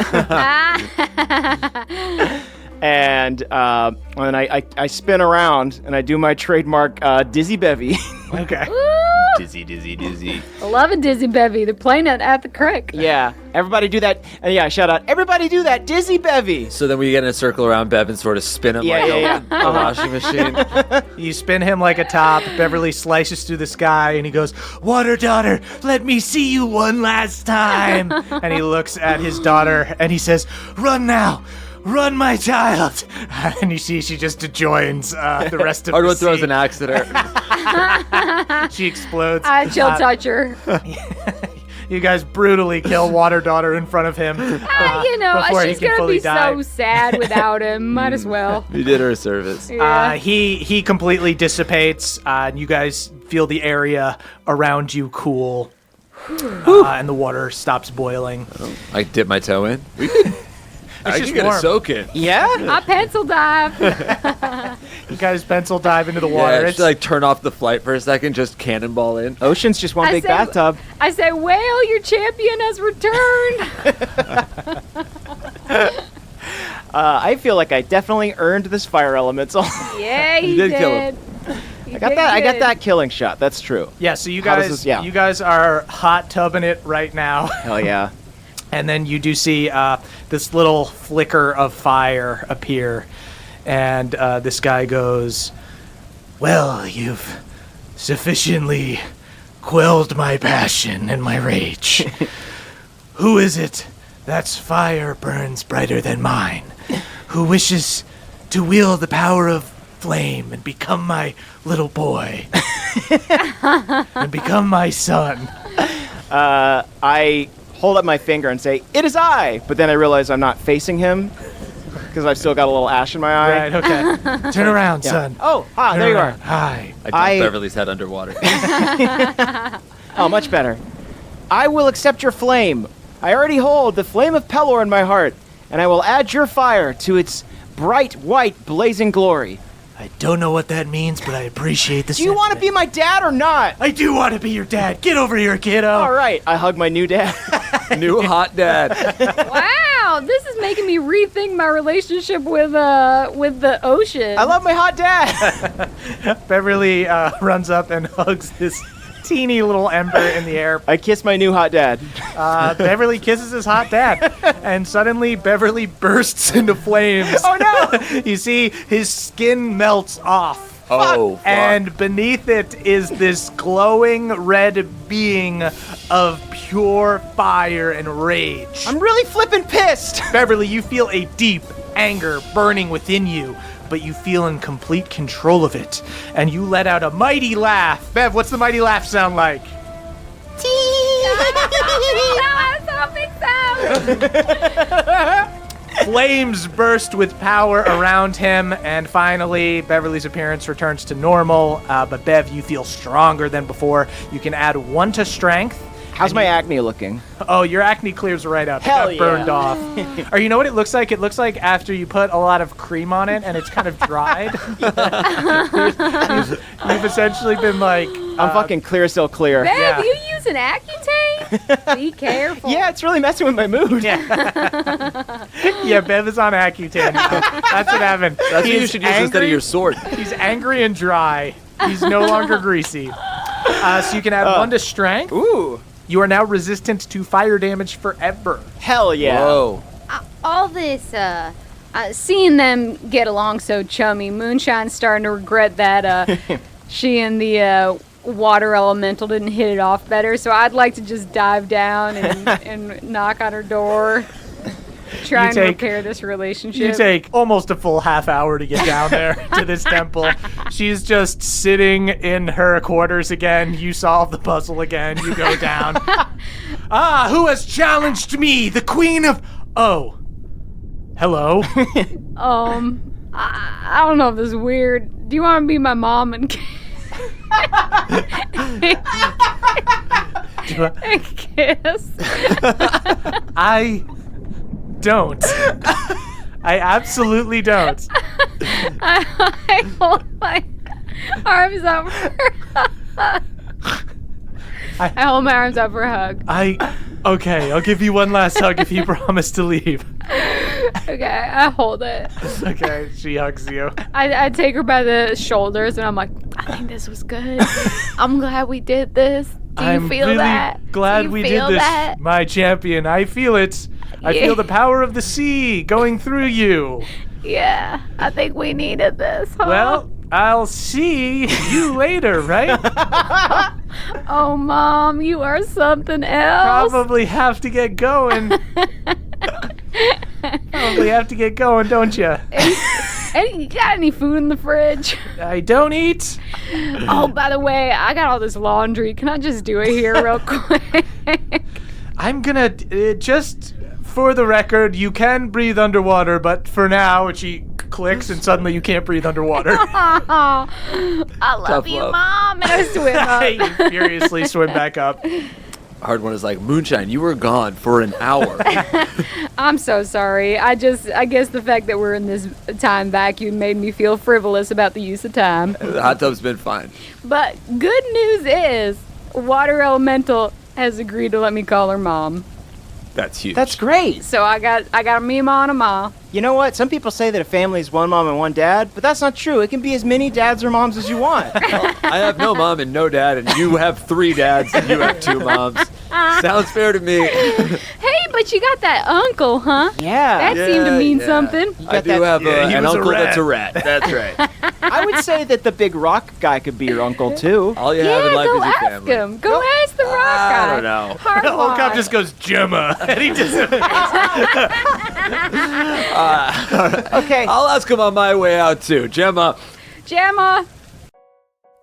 and I spin around and I do my trademark dizzy bevy. Okay. Dizzy. I love a dizzy bevy. They're playing it at the Crick. Yeah, everybody do that. And yeah, shout out, everybody do that dizzy bevy. So then we get in a circle around Bev and sort of spin him Yeah, like yeah, a washing machine. You spin him like a top. Beverly slices through the sky and he goes, Water daughter, let me see you one last time. and he looks at his daughter and he says, Run now. Run, my child. and you see she just joins the rest of Hardwood the throws scene. an axe at her. She explodes. She'll touch her. You guys brutally kill Water Daughter in front of him. Before he she's can gonna fully be die. so sad without him. Might as well. You did her a service. Yeah. He completely dissipates, and you guys feel the area around you cool, and the water stops boiling. I dip my toe in. I just can get warm. a soak in. Yeah? I pencil dive. You guys pencil dive into the Yeah, water. just like turn off the flight for a second, just cannonball in. Ocean's just one I big say- bathtub. I say, whale, your champion has returned. I feel like I definitely earned this fire elemental. Yeah, he did kill him. You I got did that. I got good. that killing shot. That's true. Yeah, so you How does guys, this- yeah. you guys are hot tubbing it right now, Hell yeah. and then you do see this little flicker of fire appear, and this guy goes, Well, you've sufficiently quelled my passion and my rage. Who is it that's fire burns brighter than mine? Who wishes to wield the power of flame and become my little boy? And become my son? I hold up my finger and say, "It is I," but then I realize I'm not facing him because I've still got a little ash in my eye. right, okay. Turn around, Yeah. son. Oh, Turn there you around. are. Hi. I I- dumped Beverly's head underwater. Oh, much better. I will accept your flame. I already hold the flame of Pelor in my heart, and I will add your fire to its bright, white, blazing glory. I don't know what that means, but I appreciate the Do you want to be my dad or not? I do want to be your dad. Get over here, kiddo. All right. I hug my new dad. New hot dad. Wow, this is making me rethink my relationship with the ocean. I love my hot dad. Beverly runs up and hugs this teeny little ember in the air. I kiss my new hot dad. Beverly kisses his hot dad, and suddenly Beverly bursts into flames. Oh no! You see his skin melts off. Oh, fuck. And beneath it is this glowing red being of pure fire and rage. I'm really flippin' pissed. Beverly, you feel a deep anger burning within you, but you feel in complete control of it. And you let out a mighty laugh. Bev, what's the mighty laugh sound like? Flames burst with power around him, and finally, Beverly's appearance returns to normal. But Bev, you feel stronger than before. You can add 1 to strength. How's my acne looking? Oh, your acne clears right up. Hell it got burned off. Or you know what it looks like? It looks like after you put a lot of cream on it and it's kind of dried. You've essentially been like... I'm fucking clear. Bev, Yeah. you use an Accutane? Be careful. Yeah, it's really messing with my mood. Yeah, Bev is on Accutane now. That's what happened. That's what you should use instead of your sword. He's angry and dry. He's no longer greasy. So you can add 1 to strength. Ooh. You are now resistant to fire damage forever. Hell yeah. Whoa. All this, seeing them get along so chummy, Moonshine's starting to regret that she and the water elemental didn't hit it off better. So I'd like to just dive down and knock on her door, try and repair this relationship. You take almost a full half hour to get down there to this temple. She's just sitting in her quarters again. You solve the puzzle again. You go down. Who has challenged me? The queen of... Oh. Hello. I don't know if this is weird. Do you want to be my mom and kiss? I don't. I absolutely don't. I hold my arms up for I hold my arms up for a hug. Okay, I'll give you one last hug if you promise to leave. Okay, I hold it. Okay, she hugs you. I take her by the shoulders and I'm like, I think this was good. I'm glad we did this. Do you I'm feel really that? glad we did this, that? my champion. I feel it. I feel the power of the sea going through you. Yeah, I think we needed this, huh? Well, I'll see you later, right? Oh, Mom, you are something else. Probably have to get going. Probably have to get going, don't you? You got any food in the fridge? I don't eat. Oh, by the way, I got all this laundry. Can I just do it here real quick? I'm gonna, just for the record, you can breathe underwater, but for now, she clicks and suddenly you can't breathe underwater. I love Tough you, love. Mom. And I swim up. You furiously swim back up. Hard one is like, Moonshine, you were gone for an hour. I'm so sorry. I guess the fact that we're in this time vacuum made me feel frivolous about the use of time. The hot tub's been fine. But good news is, Water Elemental has agreed to let me call her Mom. That's huge. That's great. So I got a me ma and a ma. You know what? Some people say that a family is one mom and one dad, but that's not true. It can be as many dads or moms as you want. I have no mom and no dad, and you have 3 dads and you have 2 moms. Sounds fair to me. Hey, but you got that uncle, huh? Yeah. That seemed to mean something. I do have an uncle that's a rat. That's right. I would say that the big rock guy could be your uncle, too. All you have in life go is your ask family. him. Go ask the rock guy. I don't know. Hard The whole cup one. just goes, Gemma. And he just... Okay. I'll ask him on my way out, too. Gemma. Gemma.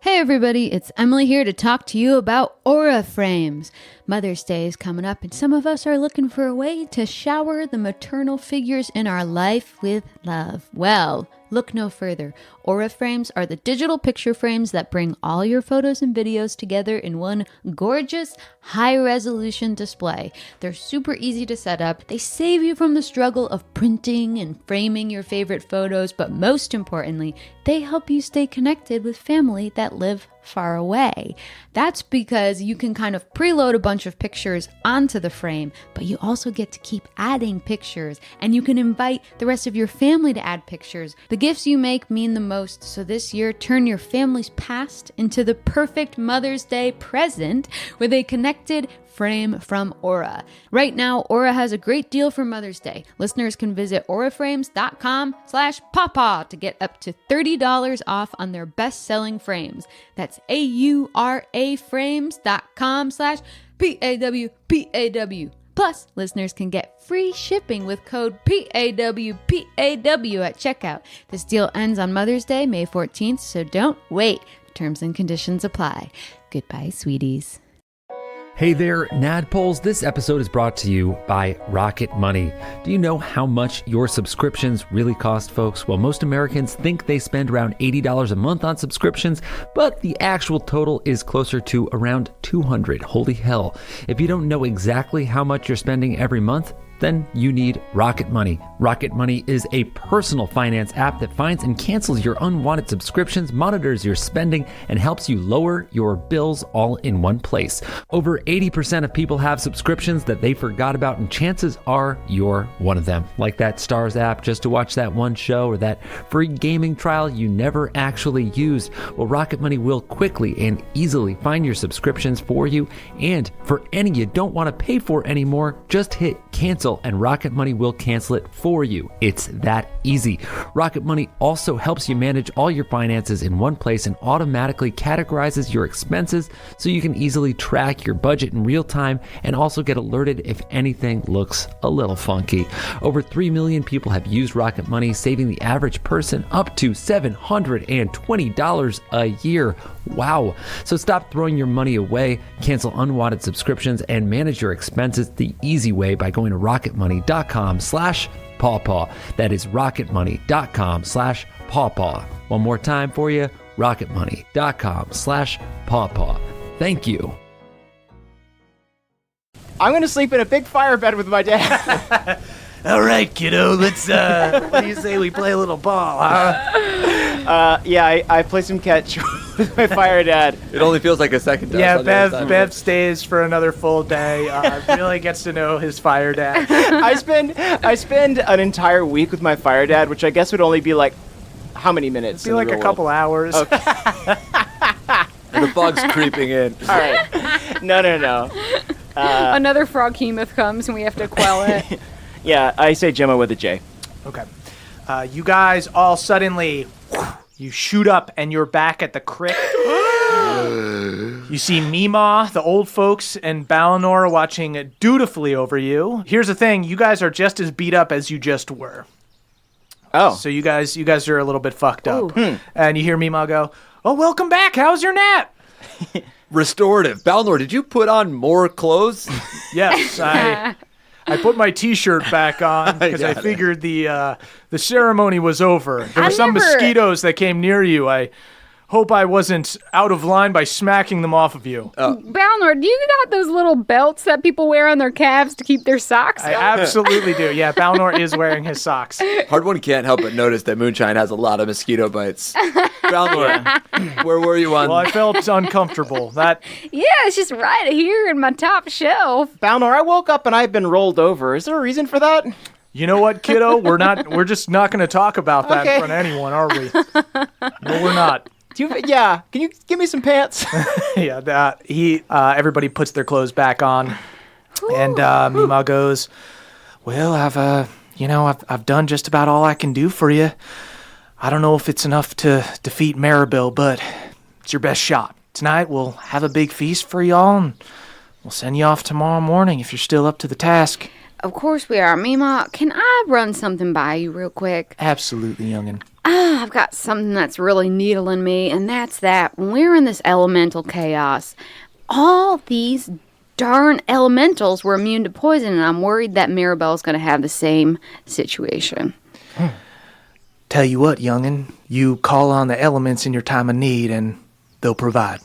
Hey everybody, it's Emily here to talk to you about Aura Frames. Mother's Day is coming up and some of us are looking for a way to shower the maternal figures in our life with love. Well, look no further. Aura Frames are the digital picture frames that bring all your photos and videos together in one gorgeous, high-resolution display. They're super easy to set up. They save you from the struggle of printing and framing your favorite photos, but most importantly, they help you stay connected with family that live far away. That's because you can kind of preload a bunch of pictures onto the frame, but you also get to keep adding pictures, and you can invite the rest of your family to add pictures. The gifts you make mean the most, so this year, turn your family's past into the perfect Mother's Day present with a connected frame from Aura. Right now, Aura has a great deal for Mother's Day. Listeners can visit auraframes.com/pawpaw to get up to $30 off on their best-selling frames. That's AURA frames.com/PAWPAW. Plus, listeners can get free shipping with code PAWPAW at checkout. This deal ends on Mother's Day, May 14th, so don't wait. Terms and conditions apply. Goodbye, sweeties. Hey there, Nadpoles. This episode is brought to you by Rocket Money. Do you know how much your subscriptions really cost, folks? Well, most Americans think they spend around $80 a month on subscriptions, but the actual total is closer to around $200. Holy hell. If you don't know exactly how much you're spending every month, then you need Rocket Money. Rocket Money is a personal finance app that finds and cancels your unwanted subscriptions, monitors your spending, and helps you lower your bills all in one place. Over 80% of people have subscriptions that they forgot about, and chances are you're one of them. Like that Stars app just to watch that one show, or that free gaming trial you never actually used. Well, Rocket Money will quickly and easily find your subscriptions for you, and for any you don't want to pay for anymore, just hit cancel and Rocket Money will cancel it for you. It's that easy. Rocket Money also helps you manage all your finances in one place and automatically categorizes your expenses so you can easily track your budget in real time and also get alerted if anything looks a little funky. Over 3 million people have used Rocket Money, saving the average person up to $720 a year. Wow. So stop throwing your money away, cancel unwanted subscriptions, and manage your expenses the easy way by going to rocketmoney.com/pawpaw. That is rocketmoney.com/pawpaw. One more time for you, rocketmoney.com/pawpaw. Thank you. I'm going to sleep in a big fire bed with my dad. All right, kiddo, let's, what do you say we play a little ball, huh? Yeah, I play some catch with my fire dad. It only feels like a second time. Yeah, Bev stays for another full day, really gets to know his fire dad. I spend an entire week with my fire dad, which I guess would only be like, how many minutes? It'd be like a couple hours. Okay. The fog's creeping in. All right. No. Another froghemoth comes and we have to quell it. Yeah, I say Gemma with a J. Okay. You guys all suddenly, you shoot up and you're back at the Crick. You see Mima, the old folks, and Balinor watching dutifully over you. Here's the thing, you guys are just as beat up as you just were. Oh. So you guys are a little bit fucked up. And you hear Mima go, "Oh, welcome back. How's your nap?" Restorative. Balnor, did you put on more clothes? Yes, I put my T-shirt back on because I figured the ceremony was over. There were some mosquitoes that came near you. I hope I wasn't out of line by smacking them off of you. Balnor, do you got those little belts that people wear on their calves to keep their socks I on? absolutely do. Yeah, Balnor is wearing his socks. Hard one can't help but notice that Moonshine has a lot of mosquito bites. Balnor, where were you on? Well, I felt uncomfortable. Yeah, it's just right here in my top shelf. Balnor, I woke up and I've been rolled over. Is there a reason for that? You know what, kiddo? We're just not going to talk about that in front of anyone, are we? No, we're not. Can you give me some pants? Yeah, everybody puts their clothes back on, and Mima goes, "Well, I've done just about all I can do for you. I don't know if it's enough to defeat Maribel, but it's your best shot. Tonight we'll have a big feast for y'all, and we'll send you off tomorrow morning if you're still up to the task." Of course we are. Mima, can I run something by you real quick? Absolutely, youngin'. I've got something that's really needling me, and that's that when we're in this elemental chaos, all these darn elementals were immune to poison, and I'm worried that Maribel's going to have the same situation. Tell you what, youngin', you call on the elements in your time of need, and they'll provide.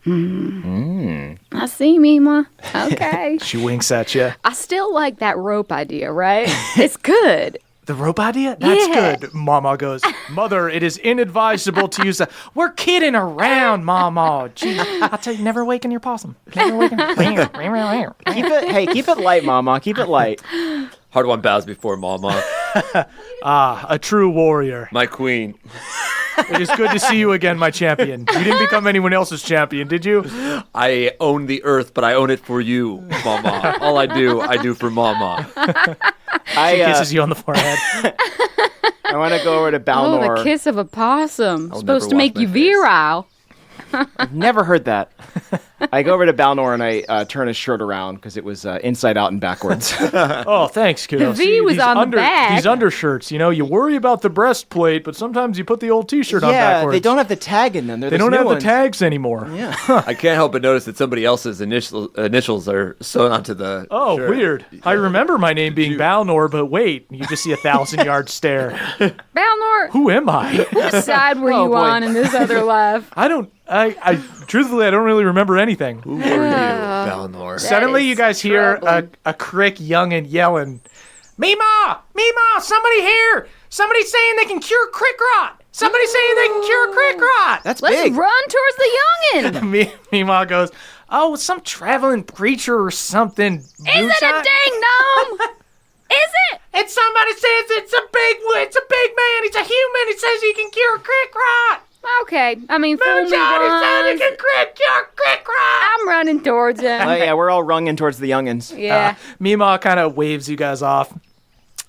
I see, Mima. Okay. She winks at you. I still like that rope idea, right? It's good. The rope idea? That's good. Mama goes, "Mother, it is inadvisable to use that. We're kidding around, Mama. Gee, I tell you, never waken your possum. Never waken. Keep it light, Mama. Keep it light. Hard one bows before Mama. A true warrior. My queen. It is good to see you again, my champion. You didn't become anyone else's champion, did you? I own the earth, but I own it for you, Mama. All I do for Mama. She kisses you on the forehead. I want to go over to Balnor. Oh, the kiss of a possum. I'll Supposed to never make wash you my face. virile. I've never heard that. I go over to Balnor and I turn his shirt around because it was inside out and backwards. Oh, thanks, kiddo. The V was on the back. These undershirts, you worry about the breastplate, but sometimes you put the old T-shirt on backwards. They don't have the tag in them. They don't have the tags anymore. Yeah. I can't help but notice that somebody else's initials are sewn onto the Oh, shirt. weird. I remember my name being Balnor, but wait, you just see a 1,000-yard stare. Balnor, Who am I? whose side were Oh, you boy. on in this other life? I truthfully, I don't really remember anything. Who are you, Balnor? Suddenly, is you guys hear a Crick youngin yelling, Meemaw! Meemaw! Somebody here! Somebody's saying they can cure Crick rot! Somebody's saying they can cure Crick rot! That's Let's big. run towards the youngin. Meemaw goes, oh, some traveling preacher or something. Is it a dang gnome? Is it? And somebody says it's a big man. He's a human. He says he can cure Crick rot. Okay, I mean, fool me Moonshine, he said he once. can cure Crick rot. I'm running towards him. Oh, yeah, we're all runging towards the youngins. Yeah. Meemaw kind of waves you guys off.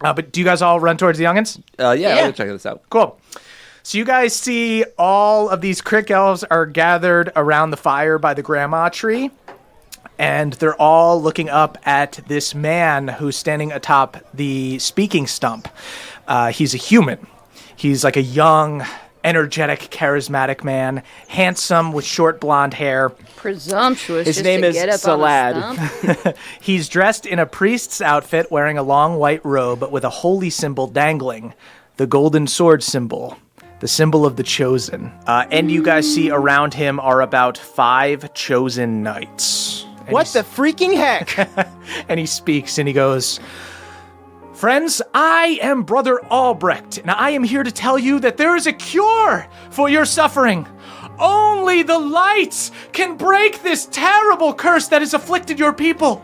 But do you guys all run towards the youngins? Yeah, I'll check this out. Cool. So you guys see all of these Crick elves are gathered around the fire by the grandma tree. And they're all looking up at this man who's standing atop the speaking stump. He's a human. He's like a young, energetic, charismatic man, handsome with short blonde hair. Presumptuous. His just name to is get up Salad. On a stump. He's dressed in a priest's outfit, wearing a long white robe with a holy symbol dangling, the golden sword symbol, the symbol of the chosen. And you guys see around him are about 5 chosen knights. And What the freaking heck? And he speaks and he goes, Friends, I am Brother Albrecht, and I am here to tell you that there is a cure for your suffering. Only the lights can break this terrible curse that has afflicted your people.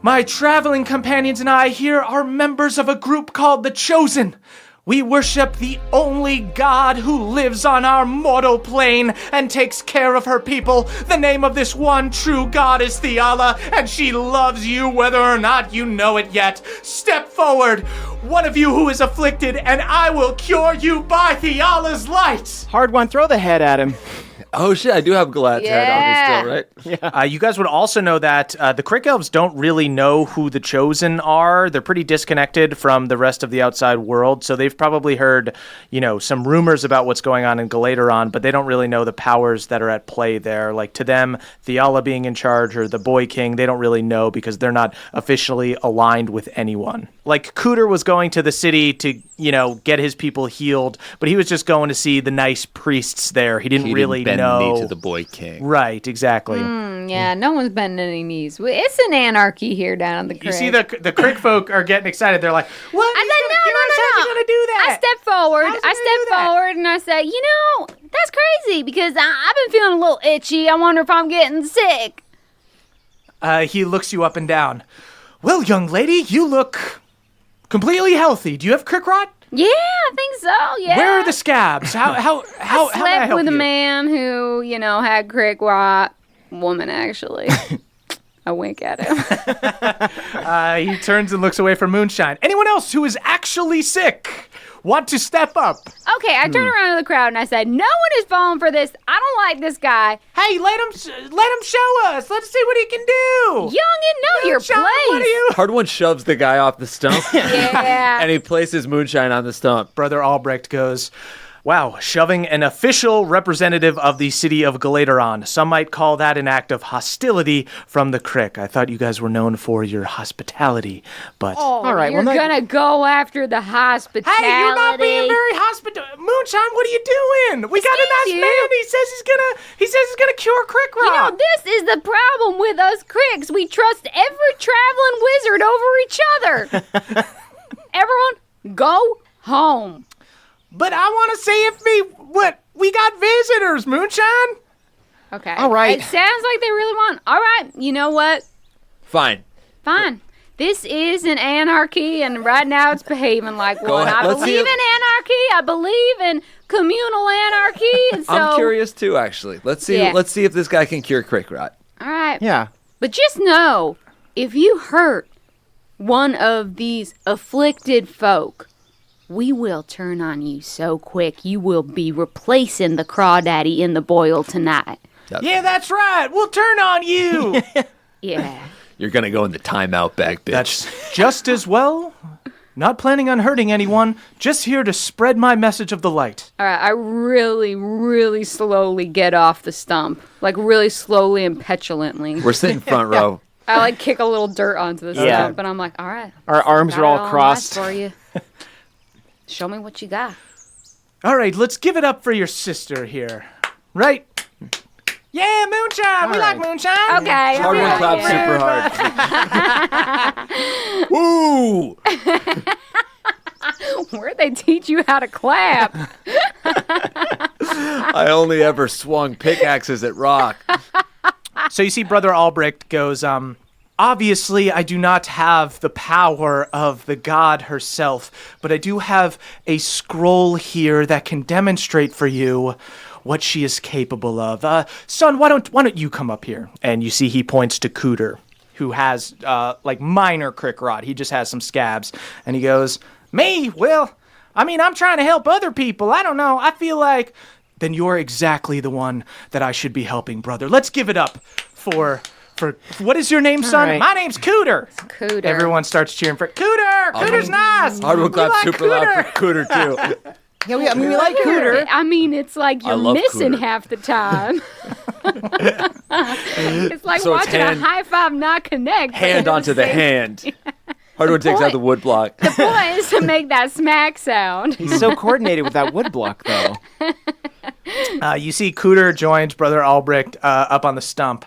My traveling companions and I here are members of a group called the Chosen. We worship the only God who lives on our mortal plane and takes care of her people. The name of this one true God is Theala, and she loves you whether or not you know it yet. Step forward, one of you who is afflicted, and I will cure you by Theala's light. Hard one, throw the head at him. Oh shit, I do have Galad's head on me still, right? You guys would also know that the Crick elves don't really know who the Chosen are. They're pretty disconnected from the rest of the outside world, so they've probably heard, some rumors about what's going on in Galateron, but they don't really know the powers that are at play there. Like, to them, Theala being in charge or the Boy King, they don't really know because they're not officially aligned with anyone. Like, Cooter was going to the city to, get his people healed, but he was just going to see the nice priests there. He didn't really bend know. the knee to the Boy King. Right, exactly. Yeah, no one's bending any knees. It's an anarchy here down on the Crick. You see the Crick folk are getting excited. They're like, what? I said, no. How's he gonna do that? I stepped forward and I said, that's crazy because I've been feeling a little itchy. I wonder if I'm getting sick. He looks you up and down. Well, young lady, you look completely healthy. Do you have Crick rot? Yeah, I think so. Yeah. Where are the scabs? How I may I slept help with a you? man who, had Crick rot. Woman, actually. I wink at him. He turns and looks away from Moonshine. Anyone else who is actually sick want to step up? Okay, I turn around to the crowd and I said, no one is falling for this. I don't like this guy. Hey, let him show us. Let's see what he can do. Youngin, know your Moonshine, what are place. you? Hard one shoves the guy off the stump. Yeah. And he places Moonshine on the stump. Brother Albrecht goes, wow, shoving an official representative of the city of Galateron. Some might call that an act of hostility from the Crick. I thought you guys were known for your hospitality, but... All right, you're well, gonna go after the hospitality. Hey, you're not being very hospitable. Moonshine, what are you doing? We got a nice you. man. He says he's gonna cure Crick rot. This is the problem with us Cricks. We trust every traveling wizard over each other. Everyone, go home. But I want to see if we got visitors, Moonshine. Okay. All right. It sounds like they really want. All right. You know what? Fine. Fine. This is an anarchy, and right now it's behaving like one. ahead. I Let's see believe if- in anarchy. I believe in communal anarchy. And so, I'm curious too, actually. Let's see. Yeah. Let's see if this guy can cure Crick rot. All right. Yeah. But just know, if you hurt one of these afflicted folk, we will turn on you so quick you will be replacing the crawdaddy in the boil tonight. Yeah, that's right. We'll turn on you. Yeah. You're going to go in the timeout bag, bitch. That's just as well. Not planning on hurting anyone. Just here to spread my message of the light. All right, I really, really slowly get off the stump. Like, really slowly and petulantly. We're sitting front row. I, like, kick a little dirt onto the stump, and I'm like, all right. Our arms are all crossed. For you. Show me what you got. All right, let's give it up for your sister here. Right? Yeah, moonshine. We like moonshine. Okay. Hardwood clap super hard. Woo! Where'd they teach you how to clap? I only ever swung pickaxes at rock. So you see Brother Albrecht goes, obviously I do not have the power of the god herself, but I do have a scroll here that can demonstrate for you what she is capable of. Son, why don't you come up here? And you see he points to Cooter, who has like minor crick rot. He just has some scabs. And he goes, me? Well, I mean, I'm trying to help other people. I don't know. I feel like then you're exactly the one that I should be helping, brother. Let's give it up for what is your name, son? right. My name's Cooter. Cooter. Everyone starts cheering for Cooter. Cooter's nice. Hardwood clap like super loud for Cooter, too. Yeah, we like Cooter. I mean, it's like you're love missing Cooter. half the time. It's like So it's watching hand- a high five not connect. but Hand at the onto the same- hand. Hardwood takes out the wood block. The point is to make that smack sound. He's so coordinated with that wood block, though. You see Cooter joins Brother Albrecht up on the stump,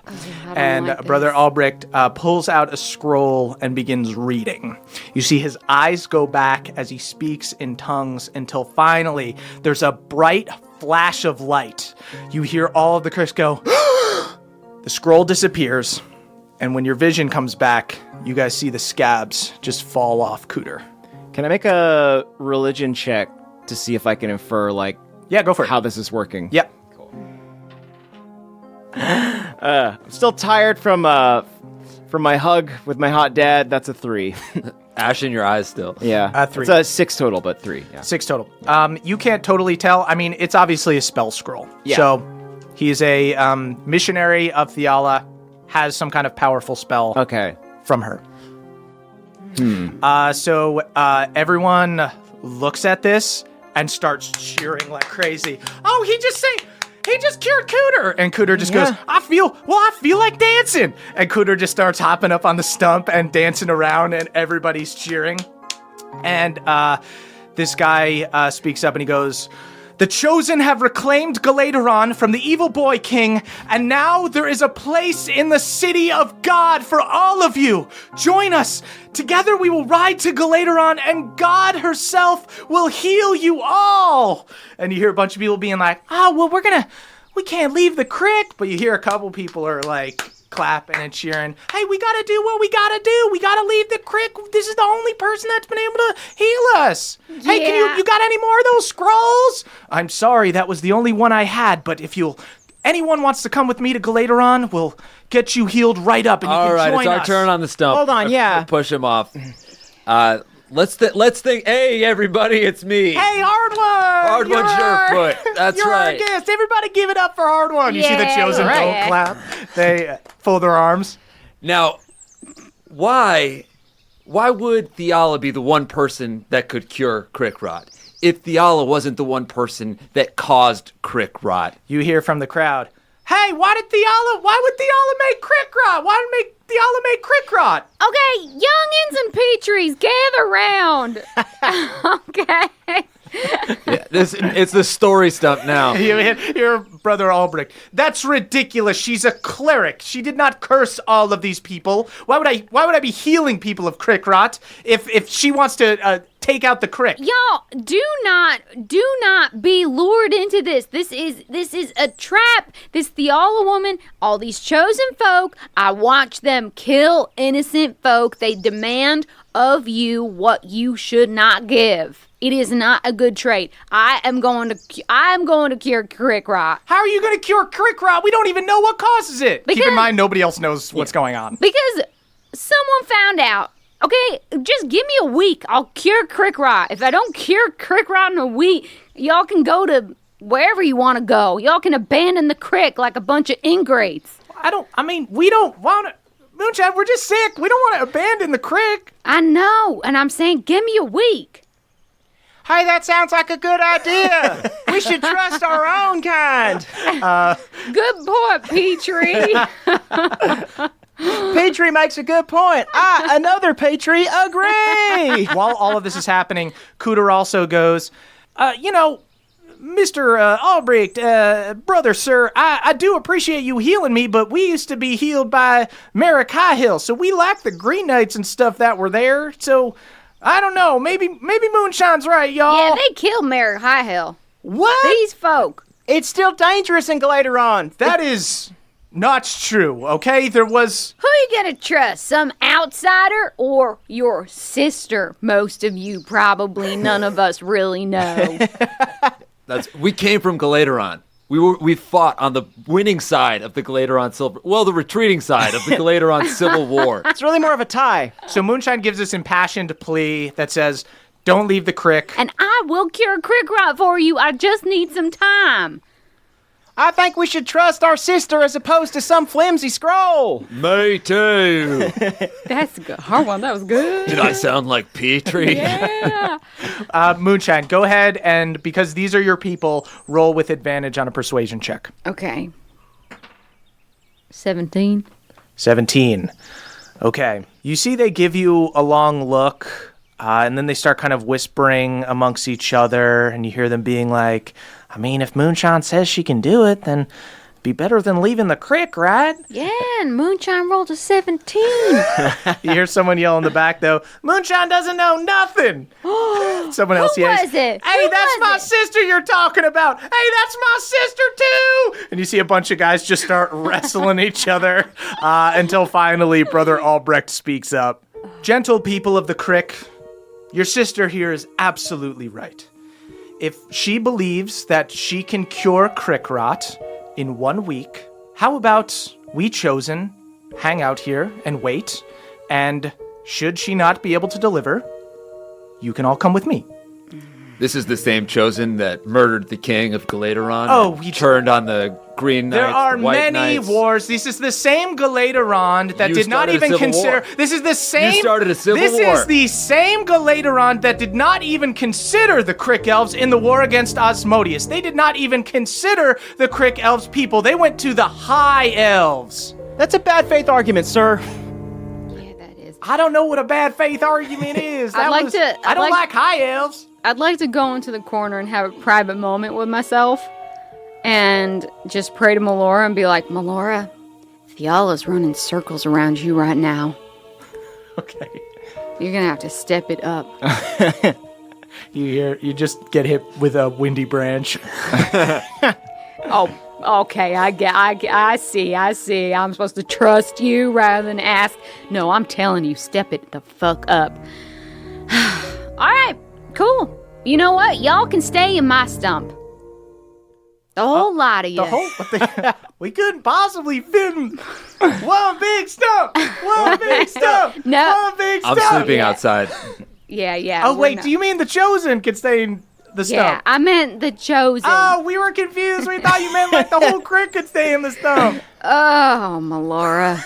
and like Brother this. Albrecht pulls out a scroll and begins reading. You see his eyes go back as he speaks in tongues until finally there's a bright flash of light. You hear all of the critics go, the scroll disappears, and when your vision comes back, you guys see the scabs just fall off Cooter. Can I make a religion check to see if I can infer, like, Yeah, go for it. how this is working? Yep. I'm still tired from my hug with my hot dad. That's a 3. Ash in your eyes still. Yeah. 3. It's a 6 total, but 3. Yeah. 6 total. You can't totally tell. I mean, it's obviously a spell scroll. Yeah. So he's a missionary of Theala, has some kind of powerful spell Okay. from her. So everyone looks at this and starts cheering like crazy. Oh, he just cured Cooter. And Cooter just goes, I feel like dancing. And Cooter just starts hopping up on the stump and dancing around, and everybody's cheering. And this guy speaks up and he goes, the Chosen have reclaimed Galateron from the evil boy king, and now there is a place in the city of God for all of you. Join us. Together we will ride to Galateron, and God herself will heal you all. And you hear a bunch of people being like, oh, well, we can't leave the Crick. But you hear a couple people are like clapping and cheering. Hey, we gotta do what we gotta do. We gotta leave the Crick. This is the only person that's been able to heal us. Hey, can you got any more of those scrolls? I'm sorry, that was the only one I had, but if anyone wants to come with me to Galateron, we'll get you healed right up and you All can right, join it's our us. turn on the stump. Hold on, yeah. Push him off. Let's think. Hey, everybody, it's me. Hey, Hardwood! Hardwood Surefoot. That's you're right. Our guest. Everybody give it up for Hardwood. You see the Yeah, Chosen right. don't clap. They fold their arms. Now, why would Theala be the one person that could cure Crick rot if Theala wasn't the one person that caused Crick rot? You hear from the crowd, hey, why would Theala make Crick rot? Why did Theala make Crick rot? Okay, youngins and Petries, gather round. Okay. Yeah, it's the story stump now. You hear Brother Albrecht. That's ridiculous. She's a cleric. She did not curse all of these people. Why would I be healing people of Crick rot if she wants to take out the Crick? Y'all, do not be lured into this. This is a trap. This Theala woman, all these chosen folk, I watch them kill innocent folk. They demand of you what you should not give. It is not a good trait. I am going to cure Crick rot. How are you going to cure Crick rot? We don't even know what causes it. Keep in Because- mind, nobody else knows what's going on. Because someone found out. Okay, just give me a week. I'll cure Crick rot. If I don't cure Crick rot in a week, y'all can go to wherever you want to go. Y'all can abandon the crick like a bunch of ingrates. We don't want to. Moonshine, we're just sick. We don't want to abandon the crick. I know, and I'm saying give me a week. Hey, that sounds like a good idea. We should trust our own kind. Good point, Petrie. Petrie makes a good point. Another Petrie, agree. While all of this is happening, Cooter also goes, Mr. Albrecht, brother, sir, I do appreciate you healing me, but we used to be healed by Merrick Highhill, so we lack the Green Knights and stuff that were there, so I don't know, maybe Moonshine's right, y'all. Yeah, they killed Merrick Highhill. What? These folk. It's still dangerous in Galateron. That is not true, okay? There was... Who you gonna trust? Some outsider or your sister? Most of you probably, none of us really know. We came from Galateron. We fought on the winning side of the the retreating side of the Galateron Civil War. It's really more of a tie. So Moonshine gives this impassioned plea that says, don't leave the crick. And I will cure crick rot for you. I just need some time. I think we should trust our sister as opposed to some flimsy scroll. Me too. That's good. Harwan, that was good. Did I sound like Petrie? Yeah. Moonshine, go ahead and, because these are your people, roll with advantage on a persuasion check. Okay. 17. 17. Okay. You see they give you a long look, and then they start kind of whispering amongst each other, and you hear them being like, I mean, if Moonshine says she can do it, then it'd be better than leaving the crick, right? Yeah, and Moonshine rolled a 17. You hear someone yell in the back, though, Moonshine doesn't know nothing. Someone else yells, was it? Hey, Who that's was my it? sister you're talking about. Hey, that's my sister, too. And you see a bunch of guys just start wrestling each other until finally Brother Albrecht speaks up. Gentle people of the crick, your sister here is absolutely right. If she believes that she can cure crick rot in 1 week, how about we chosen hang out here and wait, and should she not be able to deliver, you can all come with me. This is the same chosen that murdered the king of Galateron. Oh, he turned on the Green Knights. There are the White many Knights. wars. This is the same Galateron that You did not started a even civil consider. war. This is the same. You started a civil This war. is the same Galateron that did not even consider the Crick Elves in the war against Osmodius. They did not even consider the Crick Elves people. They went to the High Elves. That's a bad faith argument, sir. Yeah, that is. I don't know what a bad faith argument is. I don't like High Elves. I'd like to go into the corner and have a private moment with myself and just pray to Melora and be like, Melora, Fiala's running circles around you right now. Okay. You're going to have to step it up. You just get hit with a windy branch. Oh, okay, I see. I'm supposed to trust you rather than ask. No, I'm telling you, step it the fuck up. All right, cool. You know what? Y'all can stay in my stump. The whole lot of you. We couldn't possibly fit one big stump. One big stump. No. One big I'm stump. sleeping outside. Yeah. Oh, we're wait, not- do you mean the Chosen could stay in the Yeah, stump? I meant the chosen. Oh, we were confused. We thought you meant like the whole crick could stay in the stump. Oh, Melora.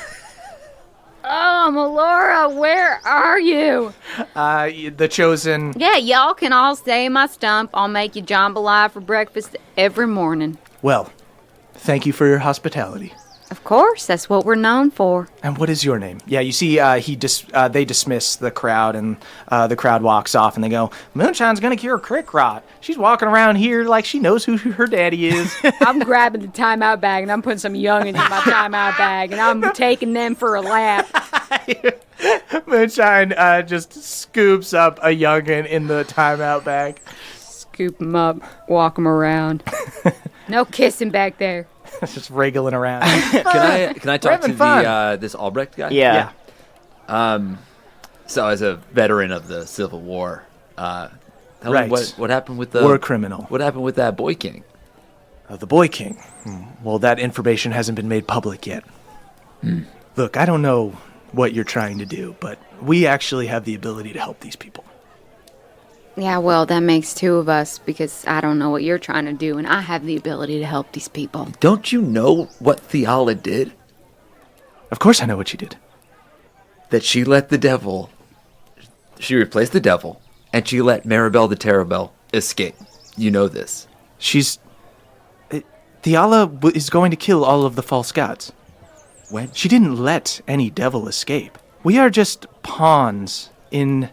Oh, Melora, where are you? The Chosen. Yeah, y'all can all stay in my stump. I'll make you jambalaya for breakfast every morning. Well, thank you for your hospitality. Of course, that's what we're known for. And what is your name? Yeah, you see, they dismiss the crowd, and the crowd walks off, and they go, Moonshine's gonna cure crick rot. She's walking around here like she knows who her daddy is. I'm grabbing the timeout bag and I'm putting some youngins in my timeout bag and I'm taking them for a lap. Moonshine just scoops up a youngin in the timeout bag. Scoop them up, walk them around. No kissing back there. Just wriggling around. Can I talk having to fun. this Albrecht guy? Yeah. So as a veteran of the Civil War, tell Right. me what happened with the War criminal. What happened with that boy king? The Boy King. Well, that information hasn't been made public yet. Look, I don't know what you're trying to do, but we actually have the ability to help these people. Yeah, well, that makes two of us because I don't know what you're trying to do, and I have the ability to help these people. Don't you know what Theala did? Of course I know what she did. That she replaced the devil, and she let Maribel the Terrible escape. You know this. Theala is going to kill all of the false gods. When? She didn't let any devil escape. We are just pawns in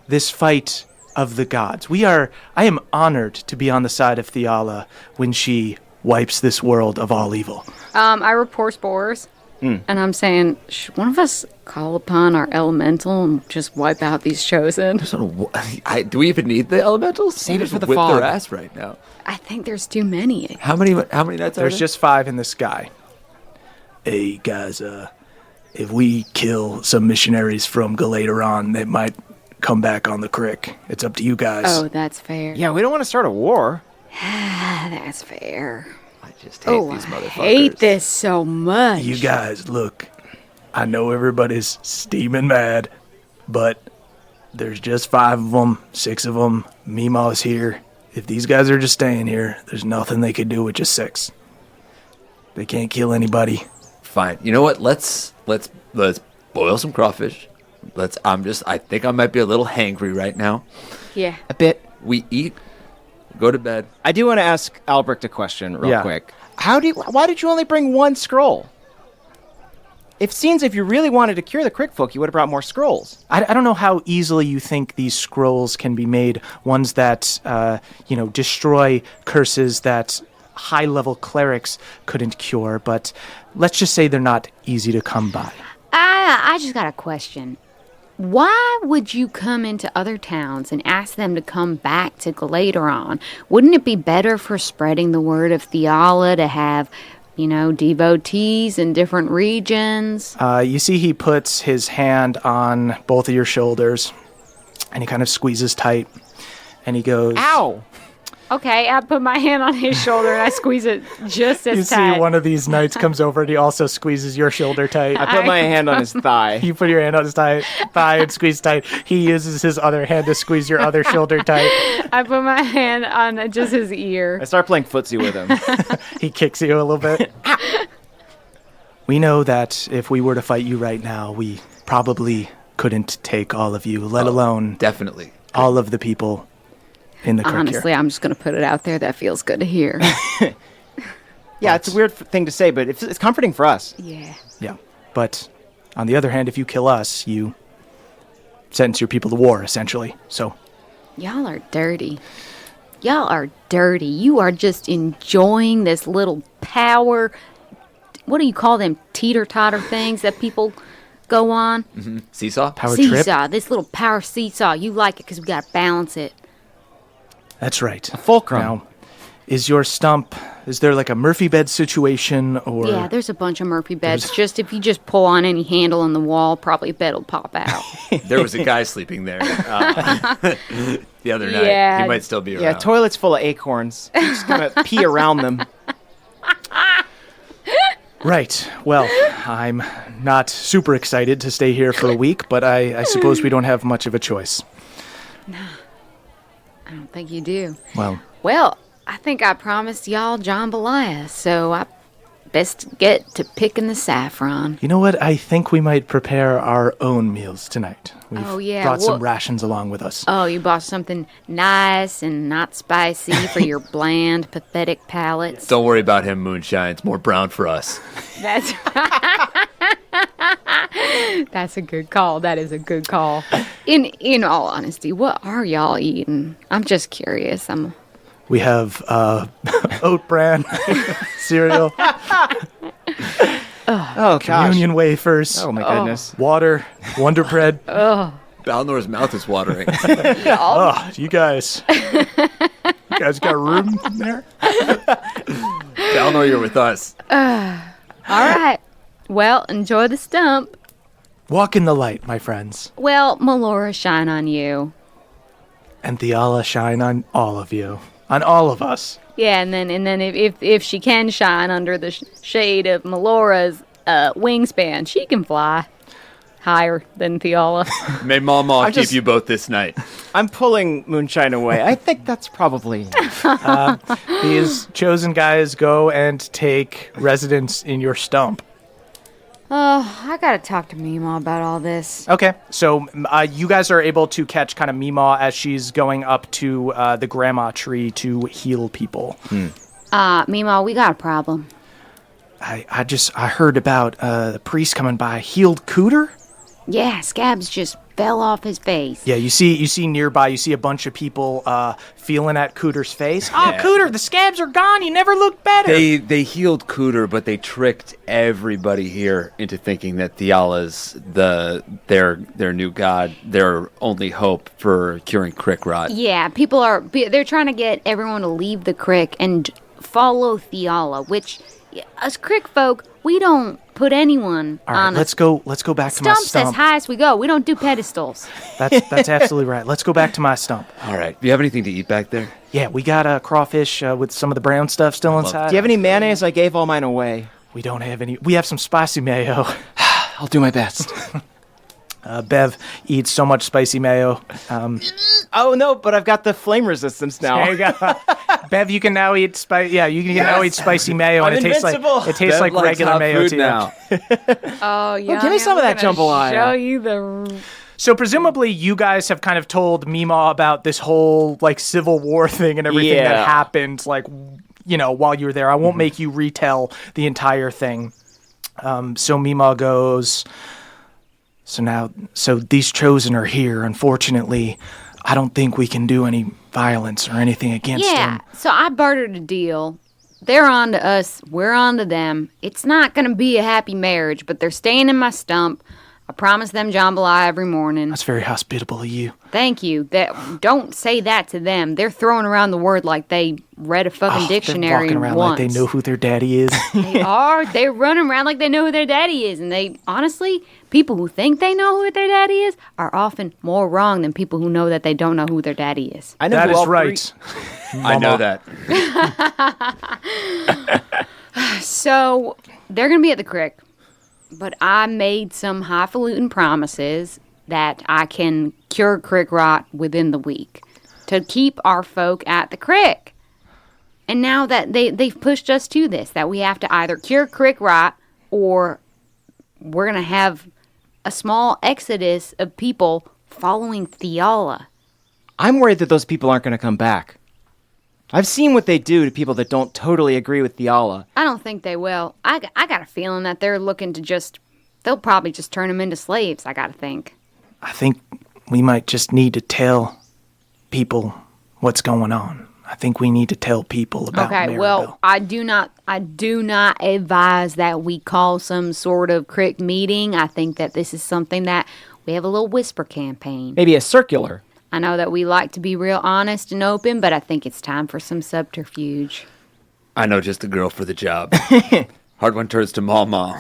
this fight of the gods. I am honored to be on the side of Theala when she wipes this world of all evil. I report spores, and I'm saying, should one of us call upon our elemental and just wipe out these chosen? Do we even need the elementals? Save it for the whip fog. their ass right now. I think there's too many. How many nights are there? There's just 5 in the sky. Hey, guys, if we kill some missionaries from Galateron, they might come back on the Crick. It's up to you guys. Oh, that's fair. Yeah, we don't want to start a war. That's fair. I just hate these motherfuckers. I hate this so much. You guys, look, I know everybody's steaming mad, but there's just 5 of them, 6 of them. Meemaw's here. If these guys are just staying here, there's nothing they could do with just 6. They can't kill anybody. Fine. You know what? Let's boil some crawfish. I think I might be a little hangry right now. Yeah. A bit. We eat, go to bed. I do want to ask Albrecht a question real Yeah. quick. Why did you only bring 1 scroll? It seems if you really wanted to cure the Crick folk, you would have brought more scrolls. I don't know how easily you think these scrolls can be made, ones that, destroy curses that high-level clerics couldn't cure, but let's just say they're not easy to come by. I just got a question. Why would you come into other towns and ask them to come back to Galateron? Wouldn't it be better for spreading the word of Theala to have, devotees in different regions? You see he puts his hand on both of your shoulders, and he kind of squeezes tight, and he goes... Ow! Okay, I put my hand on his shoulder and I squeeze it just as You tight. see one of these knights comes over and he also squeezes your shoulder tight. I put my hand on his thigh. You put your hand on his thigh and squeeze tight. He uses his other hand to squeeze your other shoulder tight. I put my hand on just his ear. I start playing footsie with him. He kicks you a little bit. We know that if we were to fight you right now, we probably couldn't take all of you, let alone Definitely. all of the people in the Crick Honestly, here. I'm just going to put it out there. That feels good to hear. Yeah, it's a weird thing to say, but it's comforting for us. Yeah. Yeah. But on the other hand, if you kill us, you sentence your people to war, essentially. So Y'all are dirty. Y'all are dirty. You are just enjoying this little power. What do you call them? Teeter-totter things that people go on? Mm-hmm. Seesaw? power trip. Seesaw. This little power seesaw. You like it because we got to balance it. That's right. A fulcrum. Now, is there like a Murphy bed situation or... Yeah, there's a bunch of Murphy beds. Just if you just pull on any handle on the wall, probably a bed will pop out. There was a guy sleeping there the other night. Yeah. He might still be around. Yeah, toilets full of acorns. You just gotta pee around them. Right. Well, I'm not super excited to stay here for a week, but I suppose we don't have much of a choice. I don't think you do. Well, I think I promised y'all jambalaya, so I best get to picking the saffron. you know what? I think we might prepare our own meals tonight. We've Oh, yeah, brought some what- rations along with us. Oh, you bought something nice and not spicy for your bland, pathetic palates. Don't worry about him, Moonshine. It's more brown for us. That's That's a good call. That is a good call. In all honesty, what are y'all eating? I'm just curious. We have oat bran cereal, Oh, gosh. communion wafers, Oh, my goodness. water, Wonder Bread. Balnor's mouth is watering. Oh, you guys got room in there? Balnor, you're with us. All right. Well, enjoy the stump. Walk in the light, my friends. Well, Melora, shine on you. And Theala shine on all of you. On all of us. Yeah, and then if she can shine under the shade of Melora's wingspan, she can fly. higher than Fiala. May Mama keep you both this night. I'm pulling moonshine away. I think that's probably... These chosen guys go and take residence in your stump. I gotta talk to Mima about all this. Okay, so you guys are able to catch kind of Meemaw as she's going up to the grandma tree to heal people. Mima, we got a problem. I heard about the priest coming by. Healed Cooter? Yeah, scabs just fell off his face. Yeah, you see nearby, you see a bunch of people feeling at Cooter's face. Oh, Cooter, the scabs are gone. You never looked better. They healed Cooter, but they tricked everybody here into thinking that Theala's their new god, their only hope for curing Crick rot. Yeah, they're trying to get everyone to leave the Crick and follow Theala, which us Crick folk, we don't put anyone All right, on let's go back to my stumps stump. as high as we go. We don't do pedestals. That's absolutely right. Let's go back to my stump. All right. Do you have anything to eat back there? Yeah, we got a crawfish with some of the brown stuff still inside. Do you have any mayonnaise? I gave all mine away. We don't have any. We have some spicy mayo. I'll do my best. Bev eats so much spicy mayo. Oh, no, but I've got the flame resistance now. There you go. Bev, you can now eat now eat spicy mayo, and I'm it tastes invincible. like regular mayo to you. now. Oh, yeah. give me some of that jambalaya. Show you the... So presumably you guys have kind of told Meemaw about this whole like Civil War thing and everything that happened while you were there. I won't make you retell the entire thing. So Meemaw goes, so these chosen are here. Unfortunately, I don't think we can do any violence or anything against them. Yeah, so I bartered a deal. They're on to us, we're on to them. It's not going to be a happy marriage, but they're staying in my stump. I promise them jambalaya every morning. That's very hospitable of you. Thank you. Don't say that to them. They're throwing around the word like they read a fucking dictionary They're walking around once. like they know who their daddy is. They are. They're running around like they know who their daddy is. And they, honestly, people who think they know who their daddy is are often more wrong than people who know that they don't know who their daddy is. I know That who is all right. I know that. So they're going to be at the Crick. But I made some highfalutin promises that I can cure Crick rot within the week to keep our folk at the Crick. And now that they've pushed us to this, that we have to either cure Crick rot or we're going to have a small exodus of people following Theala. I'm worried that those people aren't going to come back. I've seen what they do to people that don't totally agree with Theala. I don't think they will. I got a feeling that they're looking to they'll probably just turn them into slaves, I got to think. I think we might just need to tell people what's going on. I think we need to tell people about Okay, Maribel. well, I do not advise that we call some sort of Crick meeting. I think that this is something that we have a little whisper campaign. Maybe a circular. I know that we like to be real honest and open, but I think it's time for some subterfuge. I know just the girl for the job. Hard one turns to Mama.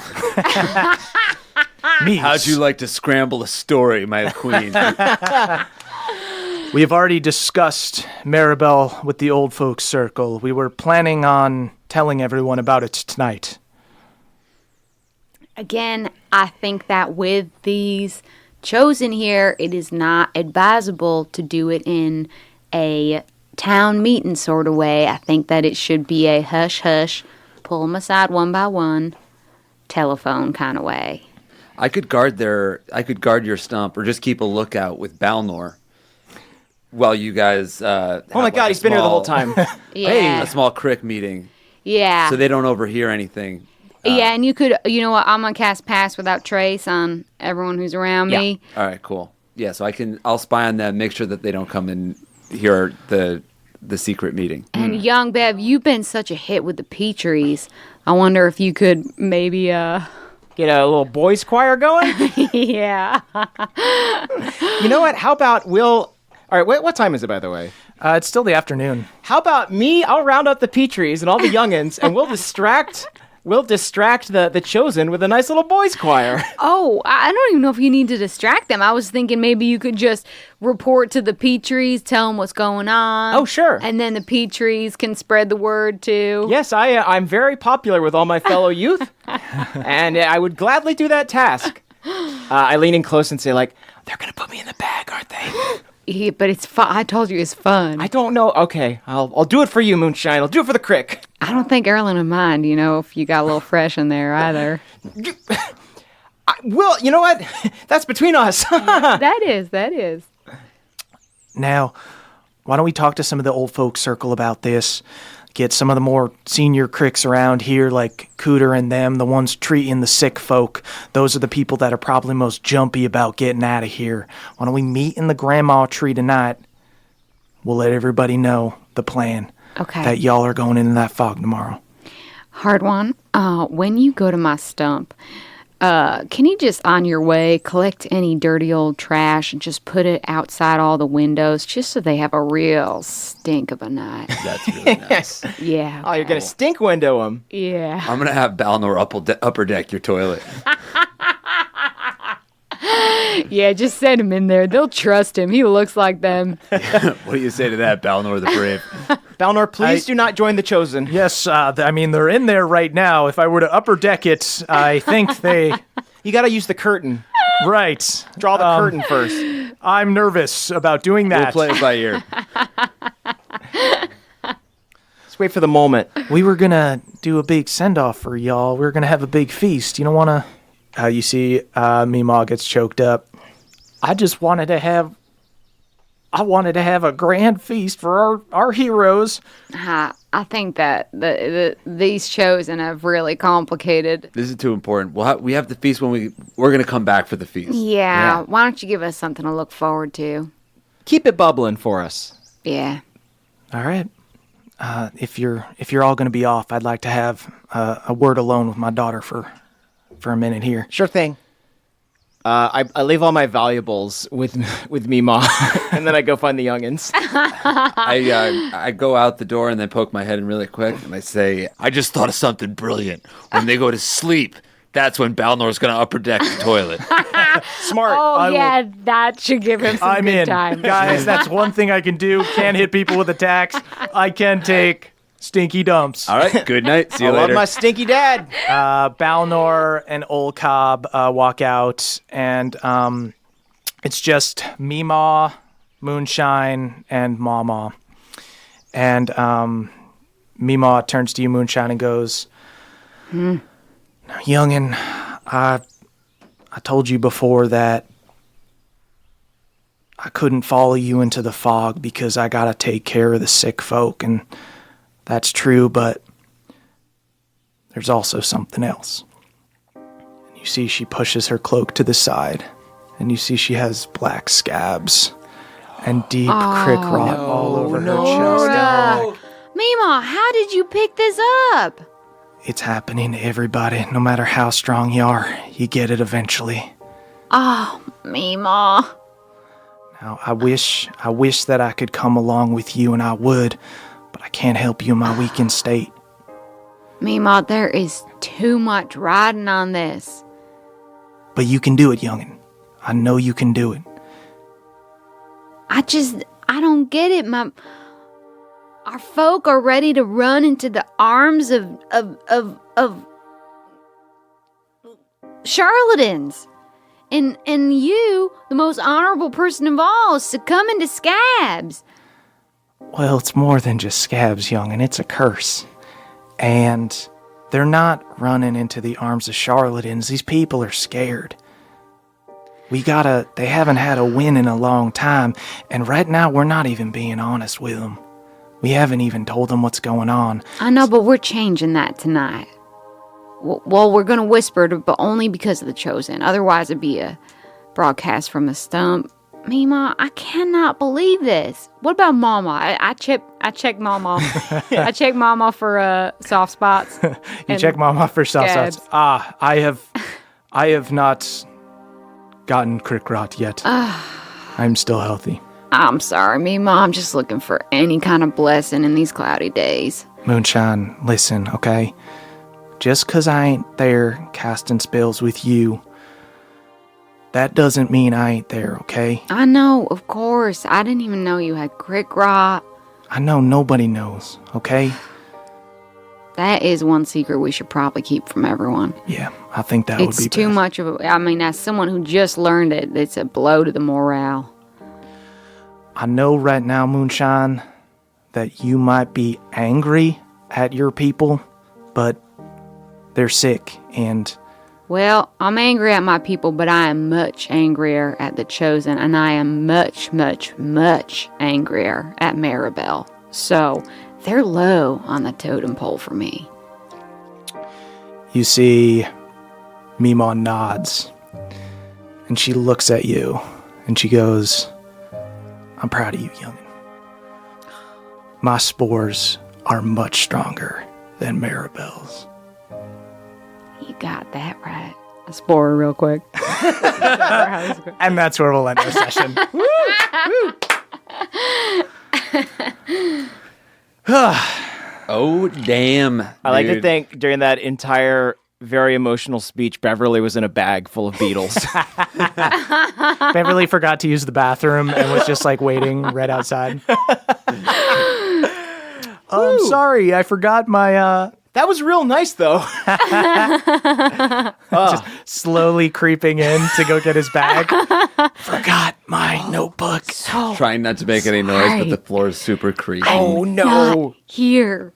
Me. How'd you like to scramble a story, my queen? We have already discussed Maribel with the old folks circle. We were planning on telling everyone about it tonight. Again, I think that with these chosen here, it is not advisable to do it in a town meeting sort of way. I think that it should be a hush-hush, pull them aside one by one, telephone kind of way. I could guard your stump, or just keep a lookout with Balnor while you guys. Oh my God, he's been here the whole time. Yeah. A small Crick meeting, Yeah. so they don't overhear anything. Yeah, and you know what? I'm going to cast Pass Without Trace on everyone who's around me. All right, cool. Yeah, so I'll spy on them, make sure that they don't come and hear the secret meeting. And young Bev, you've been such a hit with the Petries. I wonder if you could maybe, Get a little boys choir going? yeah. You know what? How about all right, what time is it, by the way? It's still the afternoon. How about me? I'll round up the Petries and all the youngins, and we'll distract the chosen with a nice little boys choir. Oh, I don't even know if you need to distract them. I was thinking maybe you could just report to the Petries, tell them what's going on. Oh, sure. And then the Petries can spread the word too. Yes, I'm very popular with all my fellow youth, and I would gladly do that task. I lean in close and say, like, they're going to put me in the bag, aren't they? Yeah, but it's fun. I told you it's fun. I don't know. Okay, I'll do it for you, Moonshine. I'll do it for the Crick. I don't think Erlen would mind, if you got a little fresh in there either. Well, you know what? That's between us. That is. Now, why don't we talk to some of the old folk circle about this? Get some of the more senior Cricks around here, like Cooter and them, the ones treating the sick folk. Those are the people that are probably most jumpy about getting out of here. Why don't we meet in the grandma tree tonight? We'll let everybody know the plan. Okay. That y'all are going into that fog tomorrow. Hard one. When you go to my stump, can you just on your way collect any dirty old trash and just put it outside all the windows just so they have a real stink of a night? That's really nice. Yeah. Oh, you're going to stink window them. Yeah. I'm going to have Balnor upper deck your toilet. Yeah, just send him in there. They'll trust him. He looks like them. What do you say to that, Balnor the Brave? Balnor, please do not join the Chosen. Yes, they're in there right now. If I were to upper deck it, I think they... You got to use the curtain. Right. Draw the curtain first. I'm nervous about doing that. We'll play it by ear. Let's wait for the moment. We were going to do a big send-off for y'all. We were going to have a big feast. You don't want to... you see Meemaw gets choked up. I wanted to have a grand feast for our heroes. I think that these Chosen have really complicated. This is too important. We have the feast when we're going to come back for the feast. Yeah. Why don't you give us something to look forward to? Keep it bubbling for us. Yeah. All right. If you're all going to be off, I'd like to have a word alone with my daughter for a minute here. Sure thing. I leave all my valuables with Meemaw, and then I go find the youngins. I go out the door and then poke my head in really quick, and I say, I just thought of something brilliant. When they go to sleep, that's when Balnor's going to upper deck the toilet. Smart. Oh, that should give him some good time. Guys, that's one thing I can do. Can't hit people with attacks. I can take stinky dumps. All right, good night. See you I later. love my stinky dad. Balnor and Old Cobb walk out, and it's just Meemaw, Moonshine, and Mama. And Meemaw turns to you, Moonshine, and goes, Now, youngin', I told you before that I couldn't follow you into the fog because I gotta take care of the sick folk, and that's true, but there's also something else. And you see she pushes her cloak to the side, and you see she has black scabs and deep crick rot all over her chest. Meemaw, how did you pick this up? It's happening to everybody. No matter how strong you are, you get it eventually. Oh, Meemaw. Now, I wish that I could come along with you, and I would, but I can't help you in my weakened state. Meemaw, there is too much riding on this. But you can do it, youngin'. I know you can do it. I don't get it. Our folk are ready to run into the arms of charlatans. And you, the most honorable person of all, succumbing to scabs. Well, it's more than just scabs, youngin'. It's a curse. And they're not running into the arms of charlatans. These people are scared. They haven't had a win in a long time, and right now we're not even being honest with them. We haven't even told them what's going on. I know, but we're changing that tonight. Well, we're going to whisper, but only because of the Chosen. Otherwise, it'd be a broadcast from a stump. Meemaw, I cannot believe this. What about Mama? I checked Mama. I checked Mama for soft spots. You check Mama for soft spots. I have not gotten crick rot yet. I'm still healthy. I'm sorry, Meemaw. I'm just looking for any kind of blessing in these cloudy days. Moonshine, listen, okay? Just 'cause I ain't there casting spells with you, that doesn't mean I ain't there, okay? I know, of course. I didn't even know you had crick rot. I know nobody knows, okay? That is one secret we should probably keep from everyone. Yeah, I think that would be It's too best. much of a... I mean, as someone who just learned it, it's a blow to the morale. I know right now, Moonshine, that you might be angry at your people, but they're sick, and... Well, I'm angry at my people, but I am much angrier at the Chosen, and I am much, much, much angrier at Maribel. So, they're low on the totem pole for me. You see, Mima nods, and she looks at you, and she goes, I'm proud of you, youngin'. My spores are much stronger than Maribel's. You got that right. A spore real quick. And that's where we'll end our session. Oh, damn. I like to dude. think during that entire very emotional speech, Beverly was in a bag full of beetles. Beverly forgot to use the bathroom and was just like waiting right outside. I'm sorry, I forgot my That was real nice, though. just slowly creeping in to go get his bag. Forgot my notebook. Trying not to make any noise, but the floor is super creepy. Oh, no. Here.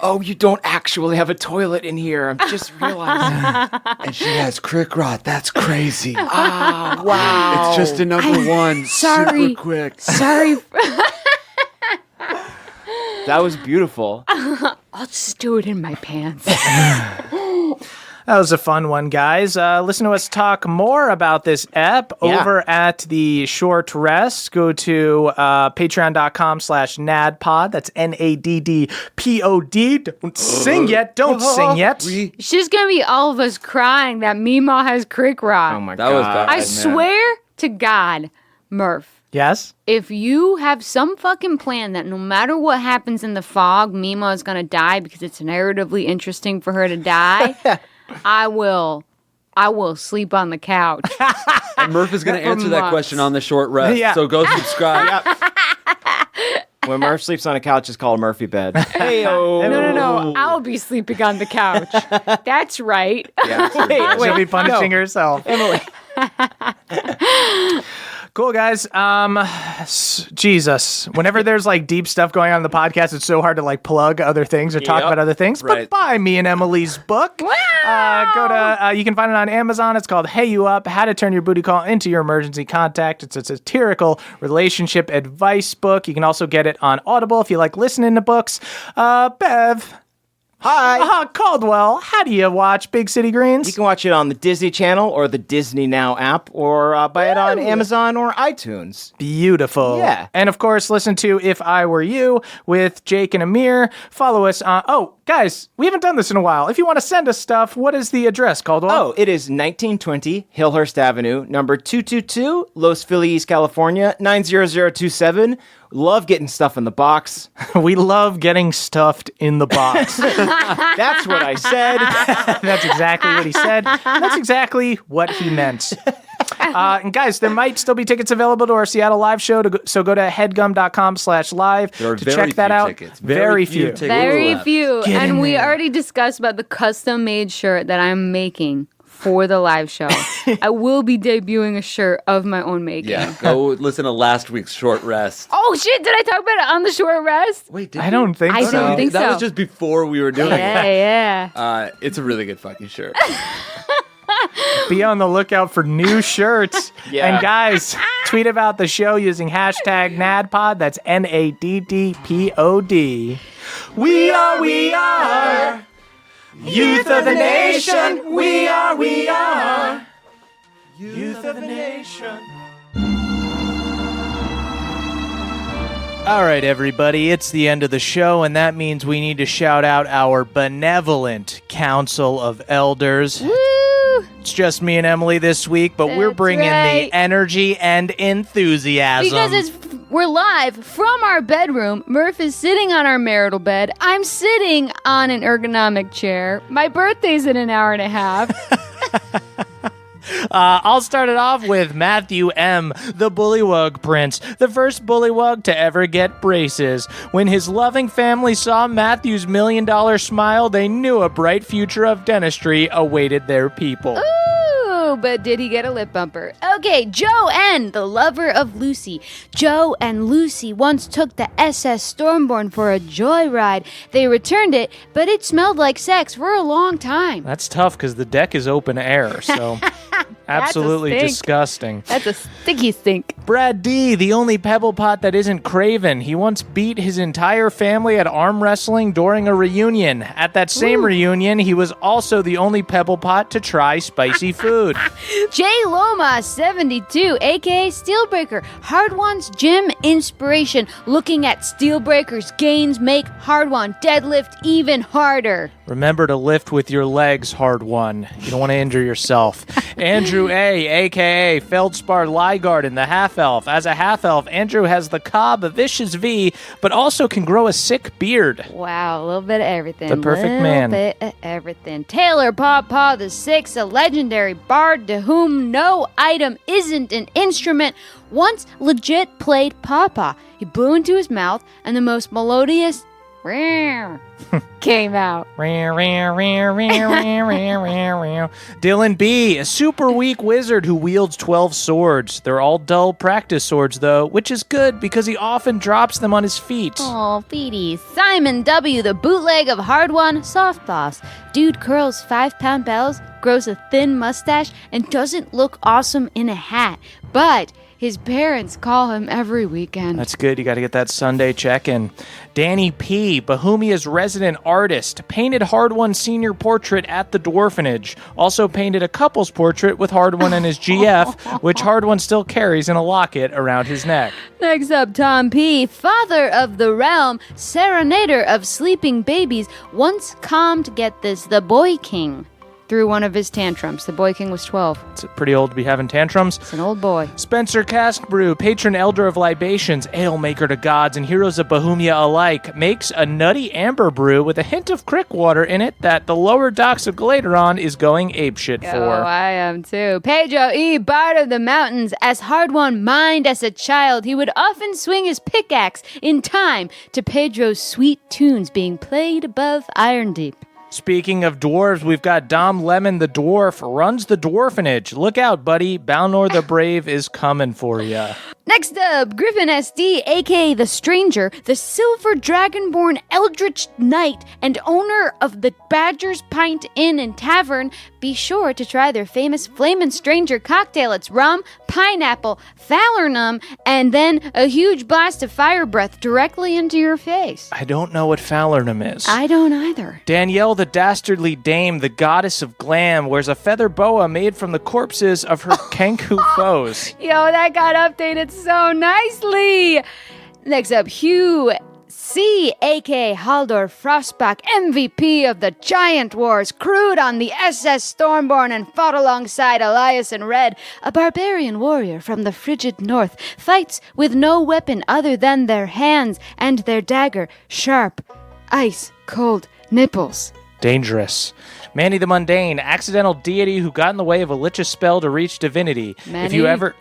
Oh, you don't actually have a toilet in here. I'm just realizing. And she has crick rot. That's crazy. Ah, wow. It's just a number one. sorry. Super quick. Sorry. That was beautiful. I'll just do it in my pants. That was a fun one, guys. Listen to us talk more about this ep over at the Short Rest. Go to patreon.com/NADPOD. That's NADDPOD. Don't sing yet. Don't sing yet. It's just gonna be all of us crying that Mima has Crick rot. Oh, my That God. was bad. I man. swear to God, Murph, Yes? if you have some fucking plan that no matter what happens in the fog, Mima is gonna die because it's narratively interesting for her to die, I will sleep on the couch. And Murph is going to answer that months. question on the short rest. Yeah. So go subscribe. When Murph sleeps on a couch, it's called a Murphy bed. Hey-o. No. I'll be sleeping on the couch. That's right. She'll be punishing herself. Emily. Cool, guys. Jesus. Whenever there's like deep stuff going on in the podcast, it's so hard to like plug other things or talk Yep. about other things. Right. But buy me and Emily's book. Go to, you can find it on Amazon. It's called Hey You Up, How to Turn Your Booty Call into Your Emergency Contact. It's a satirical relationship advice book. You can also get it on Audible if you like listening to books. Bev. Hi. Caldwell, how do you watch Big City Greens? You can watch it on the Disney Channel or the Disney Now app or buy it on Amazon or iTunes. Beautiful. Yeah. And of course, listen to If I Were You with Jake and Amir. Follow us on. Oh, guys, we haven't done this in a while. If you want to send us stuff, what is the address, Caldwell? Oh, it is 1920 Hillhurst Avenue, number 222, Los Feliz, California, 90027. Love getting stuff in the box. We love getting stuffed in the box. That's what I said. That's exactly what he said. That's exactly what he meant. And guys, there might still be tickets available to our Seattle live show, so go to headgum.com/live There are to very check that few out. tickets. Very few. tickets Very left. few. Get in And we there. already discussed about the custom made shirt that I'm making for the live show. I will be debuting a shirt of my own making. Yeah, go listen to last week's short rest. Oh shit, did I talk about it on the short rest? Wait, did I don't think I so. don't think that so. was just before we were doing it. Yeah. It's a really good fucking shirt. Be on the lookout for new shirts. Yeah. And guys, tweet about the show using hashtag NADPOD. That's NADDPOD. We are youth of the nation. We are youth of the nation. All right, everybody, it's the end of the show, and that means we need to shout out our benevolent Council of Elders. Woo! It's just me and Emily this week, but we're That's bringing right. the energy and enthusiasm. Because we're live from our bedroom. Murph is sitting on our marital bed. I'm sitting on an ergonomic chair. My birthday's in an hour and a half. I'll start it off with Matthew M., the Bullywug Prince, the first Bullywug to ever get braces. When his loving family saw Matthew's $1 million smile, they knew a bright future of dentistry awaited their people. Ooh, but did he get a lip bumper? Okay, Joe N., the lover of Lucy. Joe and Lucy once took the SS Stormborn for a joyride. They returned it, but it smelled like sex for a long time. That's tough because the deck is open air, so absolutely stink. disgusting. That's a sticky stink. Brad D., the only pebble pot that isn't craven. He once beat his entire family at arm wrestling during a reunion. At that same reunion, he was also the only pebble pot to try spicy food. J. Loma, 72, aka Steelbreaker, Hardwan's gym inspiration. Looking at Steelbreaker's gains make Hardwan deadlift even harder. Remember to lift with your legs, hard one. You don't want to injure yourself. Andrew A., a.k.a. Feldspar Lygarden, the half-elf. As a half-elf, Andrew has the cob of Vicious V, but also can grow a sick beard. Wow, a little bit of everything. The perfect man. A little bit of everything. Taylor Pawpaw the Sixth, a legendary bard to whom no item isn't an instrument, once legit played Pawpaw. He blew into his mouth, and the most melodious came out. Dylan B., a super weak wizard who wields 12 swords. They're all dull practice swords, though, which is good because he often drops them on his feet. Oh, feeties. Simon W., the bootleg of Hard One, soft boss. Dude curls 5-pound bells, grows a thin mustache, and doesn't look awesome in a hat. But his parents call him every weekend. That's good. You got to get that Sunday check-in. Danny P., Bohemia's resident artist, painted Hard One's senior portrait at the Dwarfenage. Also painted a couple's portrait with Hard One and his GF, which Hard One still carries in a locket around his neck. Next up, Tom P., father of the realm, serenader of sleeping babies, once calmed, get this, the Boy King through one of his tantrums. The Boy King was 12. It's pretty old to be having tantrums. It's an old boy. Spencer Caskbrew, patron elder of libations, ale maker to gods and heroes of Bohemia alike, makes a nutty amber brew with a hint of crick water in it that the lower docks of Galateron is going apeshit for. Oh, I am too. Pedro E., bard of the mountains, as Hard One mined as a child, he would often swing his pickaxe in time to Pedro's sweet tunes being played above Iron Deep. Speaking of dwarves, we've got Dom Lemon the dwarf, runs the Dwarfenage. Look out, buddy. Balnor the Brave is coming for ya. Next up, Griffin SD, aka The Stranger, the Silver Dragonborn Eldritch Knight and owner of the Badger's Pint Inn and Tavern. Be sure to try their famous Flamin' Stranger cocktail. It's rum, pineapple, falernum, and then a huge blast of fire breath directly into your face. I don't know what falernum is. I don't either. Danielle the Dastardly Dame, the goddess of glam, wears a feather boa made from the corpses of her Kenku foes. Yo, that got updated so nicely. Next up, Hugh C., a.k.a. Haldor Frostback, MVP of the Giant Wars, crewed on the SS Stormborn and fought alongside Elias and Red, a barbarian warrior from the frigid north, fights with no weapon other than their hands and their dagger, sharp, ice-cold nipples. Dangerous. Manny the Mundane, accidental deity who got in the way of a lich's spell to reach divinity. Manny?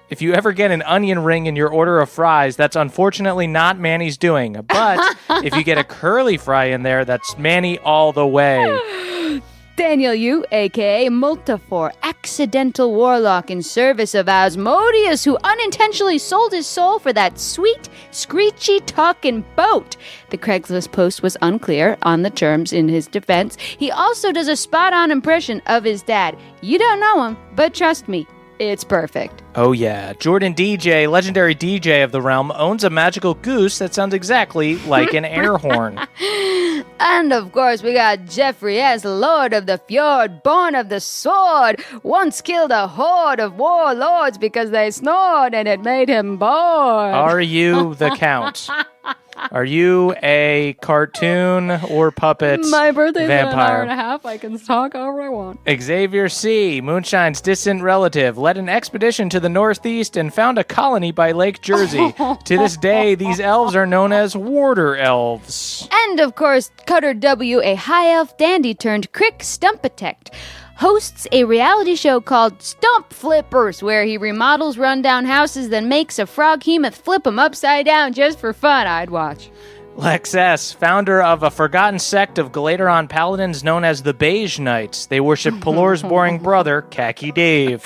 If you ever get an onion ring in your order of fries, that's unfortunately not Manny's doing. But if you get a curly fry in there, that's Manny all the way. Daniel Yu, a.k.a. Multifor, accidental warlock in service of Asmodeus, who unintentionally sold his soul for that sweet, screechy talking boat. The Craigslist post was unclear on the terms in his defense. He also does a spot-on impression of his dad. You don't know him, but trust me, it's perfect. Oh yeah, Jordan DJ, legendary DJ of the realm, owns a magical goose that sounds exactly like an air horn. And of course we got Jeffrey S., Lord of the Fjord, born of the sword, once killed a horde of warlords because they snored and it made him bored. Are you the Count? Are you a cartoon or puppet My birthday's vampire? in an hour and a half. I can talk however I want. Xavier C., Moonshine's distant relative, led an expedition to the northeast and found a colony by Lake Jersey. To this day, these elves are known as Warder Elves. And of course, Cutter W., a high elf dandy turned Crick Stumpatect. hosts a reality show called Stump Flippers, where he remodels rundown houses, then makes a froghemoth flip them upside down just for fun. I'd watch. Lex S., founder of a forgotten sect of Galateron paladins known as the Beige Knights. They worship Pelor's boring brother, Khaki Dave.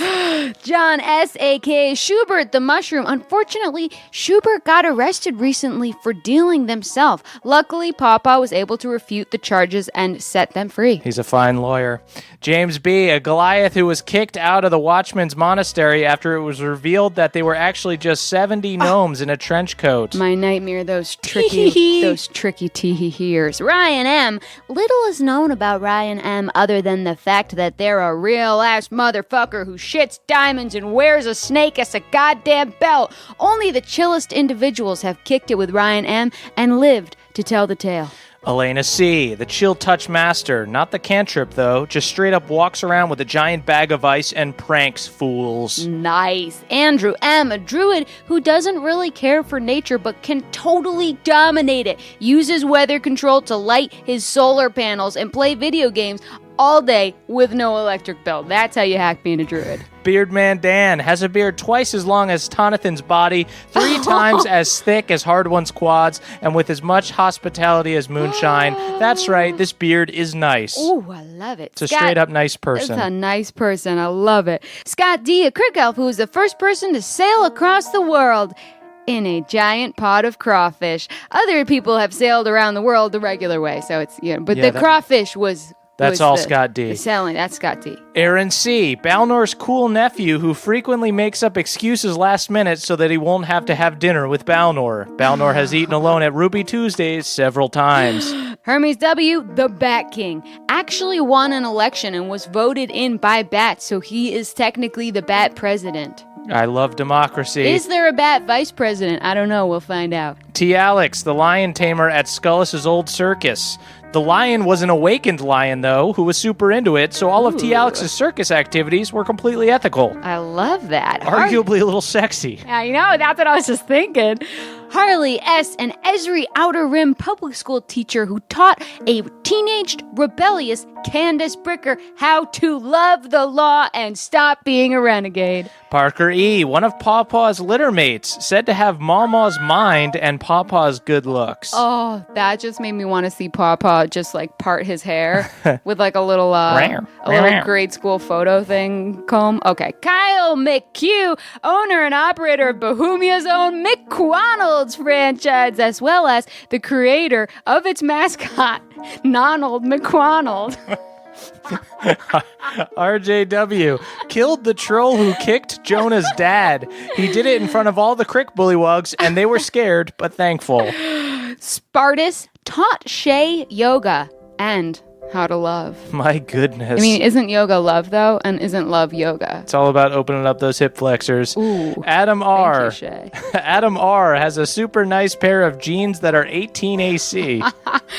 John S., a.k.a. Schubert the Mushroom. Unfortunately, Schubert got arrested recently for dealing themselves. Luckily, Pawpaw was able to refute the charges and set them free. He's a fine lawyer. James B., a Goliath who was kicked out of the Watchman's Monastery after it was revealed that they were actually just 70 gnomes in a trench coat. My nightmare, those tricky tee-hee-heers. Ryan M. Little is known about Ryan M. other than the fact that they're a real-ass motherfucker who shits diamonds and wears a snake as a goddamn belt. Only the chillest individuals have kicked it with Ryan M. and lived to tell the tale. Elena C., the chill touch master. Not the cantrip, though. Just straight up walks around with a giant bag of ice and pranks fools. Nice. Andrew M., a druid who doesn't really care for nature but can totally dominate it. Uses weather control to light his solar panels and play video games all day with no electric bill. That's how you hack being a druid. Beardman Dan has a beard twice as long as Tonathan's body, 3 times as thick as Hard One's quads, and with as much hospitality as Moonshine. That's right, this beard is nice. Ooh, I love it. It's a straight-up nice person. It's a nice person. I love it. Scott D., a Crick elf who was the first person to sail across the world in a giant pot of crawfish. Other people have sailed around the world the regular way, so it's, the crawfish was... That's all Scott D. That's Scott D. Aaron C., Balnor's cool nephew who frequently makes up excuses last minute so that he won't have to have dinner with Balnor. Balnor has eaten alone at Ruby Tuesdays several times. Hermes W., the Bat King, actually won an election and was voted in by bats, so he is technically the Bat President. I love democracy. Is there a Bat Vice President? I don't know. We'll find out. T. Alex, the lion tamer at Scullus's old circus. The lion was an awakened lion, though, who was super into it, so all of T. Alex's circus activities were completely ethical. I love that. Arguably a little sexy. I know, that's what I was just thinking. Harley S., an Esri Outer Rim public school teacher who taught a teenaged, rebellious Candace Bricker how to love the law and stop being a renegade. Parker E., one of Pawpaw's litter mates, said to have Mawmaw's mind and Pawpaw's good looks. Oh, that just made me want to see Pawpaw just like part his hair with like a little grade school photo thing comb. Okay, Kyle McHugh, owner and operator of Bohemia's own McQuanald's franchise, as well as the creator of its mascot, Nonald McQuanald. RJW killed the troll who kicked Jonah's dad. He did it in front of all the Crick bullywugs, and they were scared but thankful. Spartus taught Shay yoga and how to love. My goodness. I mean, isn't yoga love, though? And isn't love yoga? It's all about opening up those hip flexors. Ooh. Adam R. Thank you, Shay. Adam R. has a super nice pair of jeans that are 18 AC.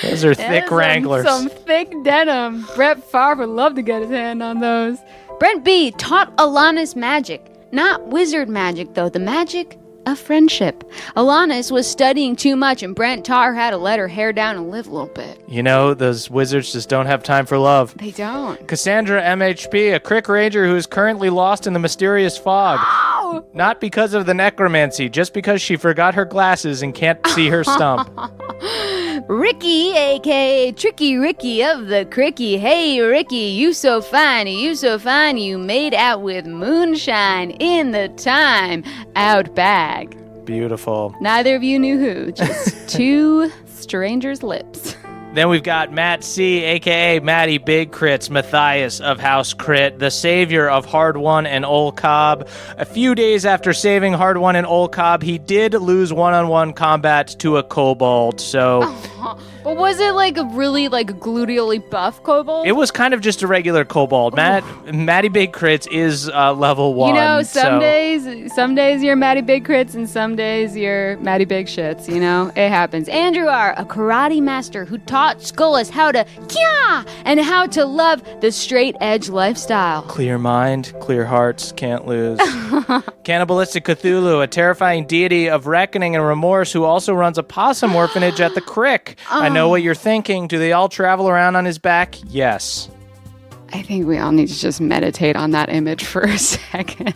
Those are thick Wranglers. Some thick denim. Brett Favre would love to get his hand on those. Brent B. taught Alanis magic. Not wizard magic, though. The magic of friendship. Alanis was studying too much, and Brent taught her how to let her hair down and live a little bit. You know, those wizards just don't have time for love. They don't. Cassandra MHP, a Crick Ranger who is currently lost in the mysterious fog. Oh! Not because of the necromancy, just because she forgot her glasses and can't see her stump. Ricky, a.k.a. Tricky Ricky of the Cricky. Hey, Ricky, you so fine, you made out with Moonshine in the time out bag. Beautiful. Neither of you knew who, just two strangers' lips. Then we've got Matt C., a.k.a. Matty Big Crits, Matthias of House Crit, the savior of Hard One and Old Cobb. A few days after saving Hard One and Old Cobb, he did lose one-on-one combat to a kobold, so... But was it like a really gluteally buff kobold? It was kind of just a regular kobold. Matty Big Crits is level 1. You know, some days you're Matty Big Crits and some days you're Matty Big Shits, you know? It happens. Andrew R., a karate master who taught Scullis how to kya and how to love the straight edge lifestyle. Clear mind, clear hearts, can't lose. Cannibalistic Cthulhu, a terrifying deity of reckoning and remorse who also runs a possum orphanage at the Crick. I know what you're thinking. Do they all travel around on his back? Yes. I think we all need to just meditate on that image for a second.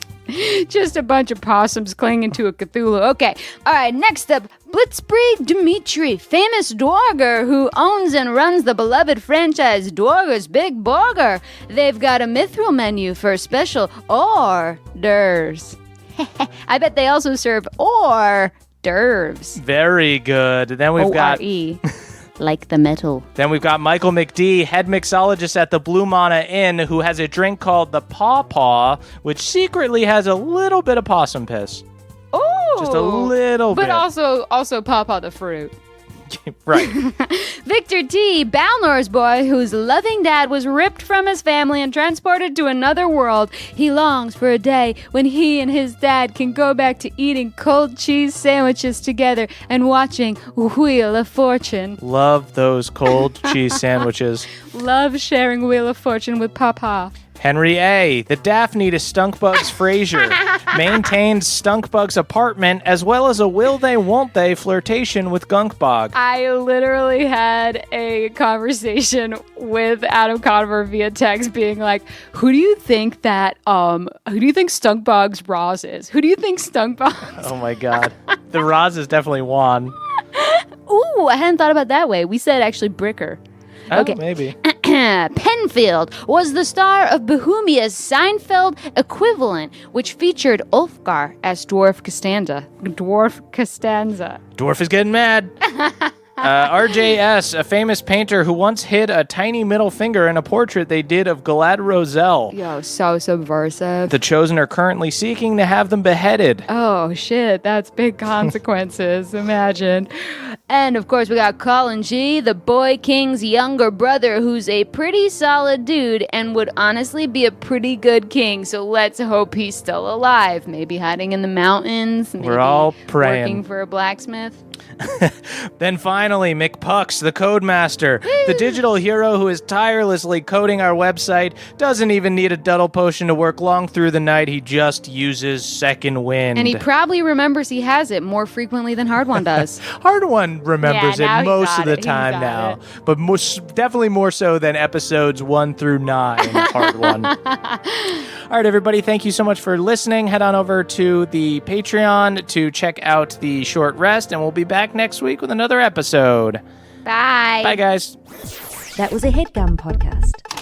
Just a bunch of possums clinging to a Cthulhu. Okay, all right, next up, Blitzkrieg Dimitri, famous dwarger who owns and runs the beloved franchise Dwarger's Big Burger. They've got a mithril menu for special hors d'oeuvres. I bet they also serve hors d'oeuvres. Very good. Then we've got... O-R-E. Like the metal. Then we've got Michael McD, head mixologist at the Blue Mana Inn, who has a drink called the Paw Paw, which secretly has a little bit of possum piss. Oh, just a little bit. But also Pawpaw the fruit. Right. Victor T., Balnor's boy, whose loving dad was ripped from his family and transported to another world. He longs for a day when he and his dad can go back to eating cold cheese sandwiches together and watching Wheel of Fortune. Love those cold cheese sandwiches. Love sharing Wheel of Fortune with Papa. Henry A., the Daphne to Stunkbugs Frazier, maintained Stunkbug's apartment as well as a will they won't they flirtation with Gunkbog. I literally had a conversation with Adam Conover via text being like, who do you think Stunkbog's Roz is? Who do you think Stunkbog's? Oh my god. The Roz is definitely Juan. Ooh, I hadn't thought about it that way. We said actually Bricker. Okay. Oh, maybe. Penfield was the star of Bohemia's Seinfeld equivalent, which featured Ulfgar as Dwarf Costanza. Dwarf is getting mad. RJS, a famous painter who once hid a tiny middle finger in a portrait they did of Galad Roselle. Yo, so subversive. The Chosen are currently seeking to have them beheaded. Oh, shit, that's big consequences, imagine. And, of course, we got Colin G., the Boy King's younger brother, who's a pretty solid dude and would honestly be a pretty good king, so let's hope he's still alive. Maybe hiding in the mountains. Maybe we're all praying. Working for a blacksmith. Then finally, McPucks, the Codemaster, the digital hero who is tirelessly coding our website, doesn't even need a Duddle potion to work long through the night. He just uses second wind. And he probably remembers he has it more frequently than Hard One does. Hard One remembers it most of the time now, but definitely more so than episodes 1 through 9. Hard One. All right, everybody, thank you so much for listening. Head on over to the Patreon to check out the short rest, and we'll be back next week with another episode. Bye. Bye, guys. That was a HeadGum podcast.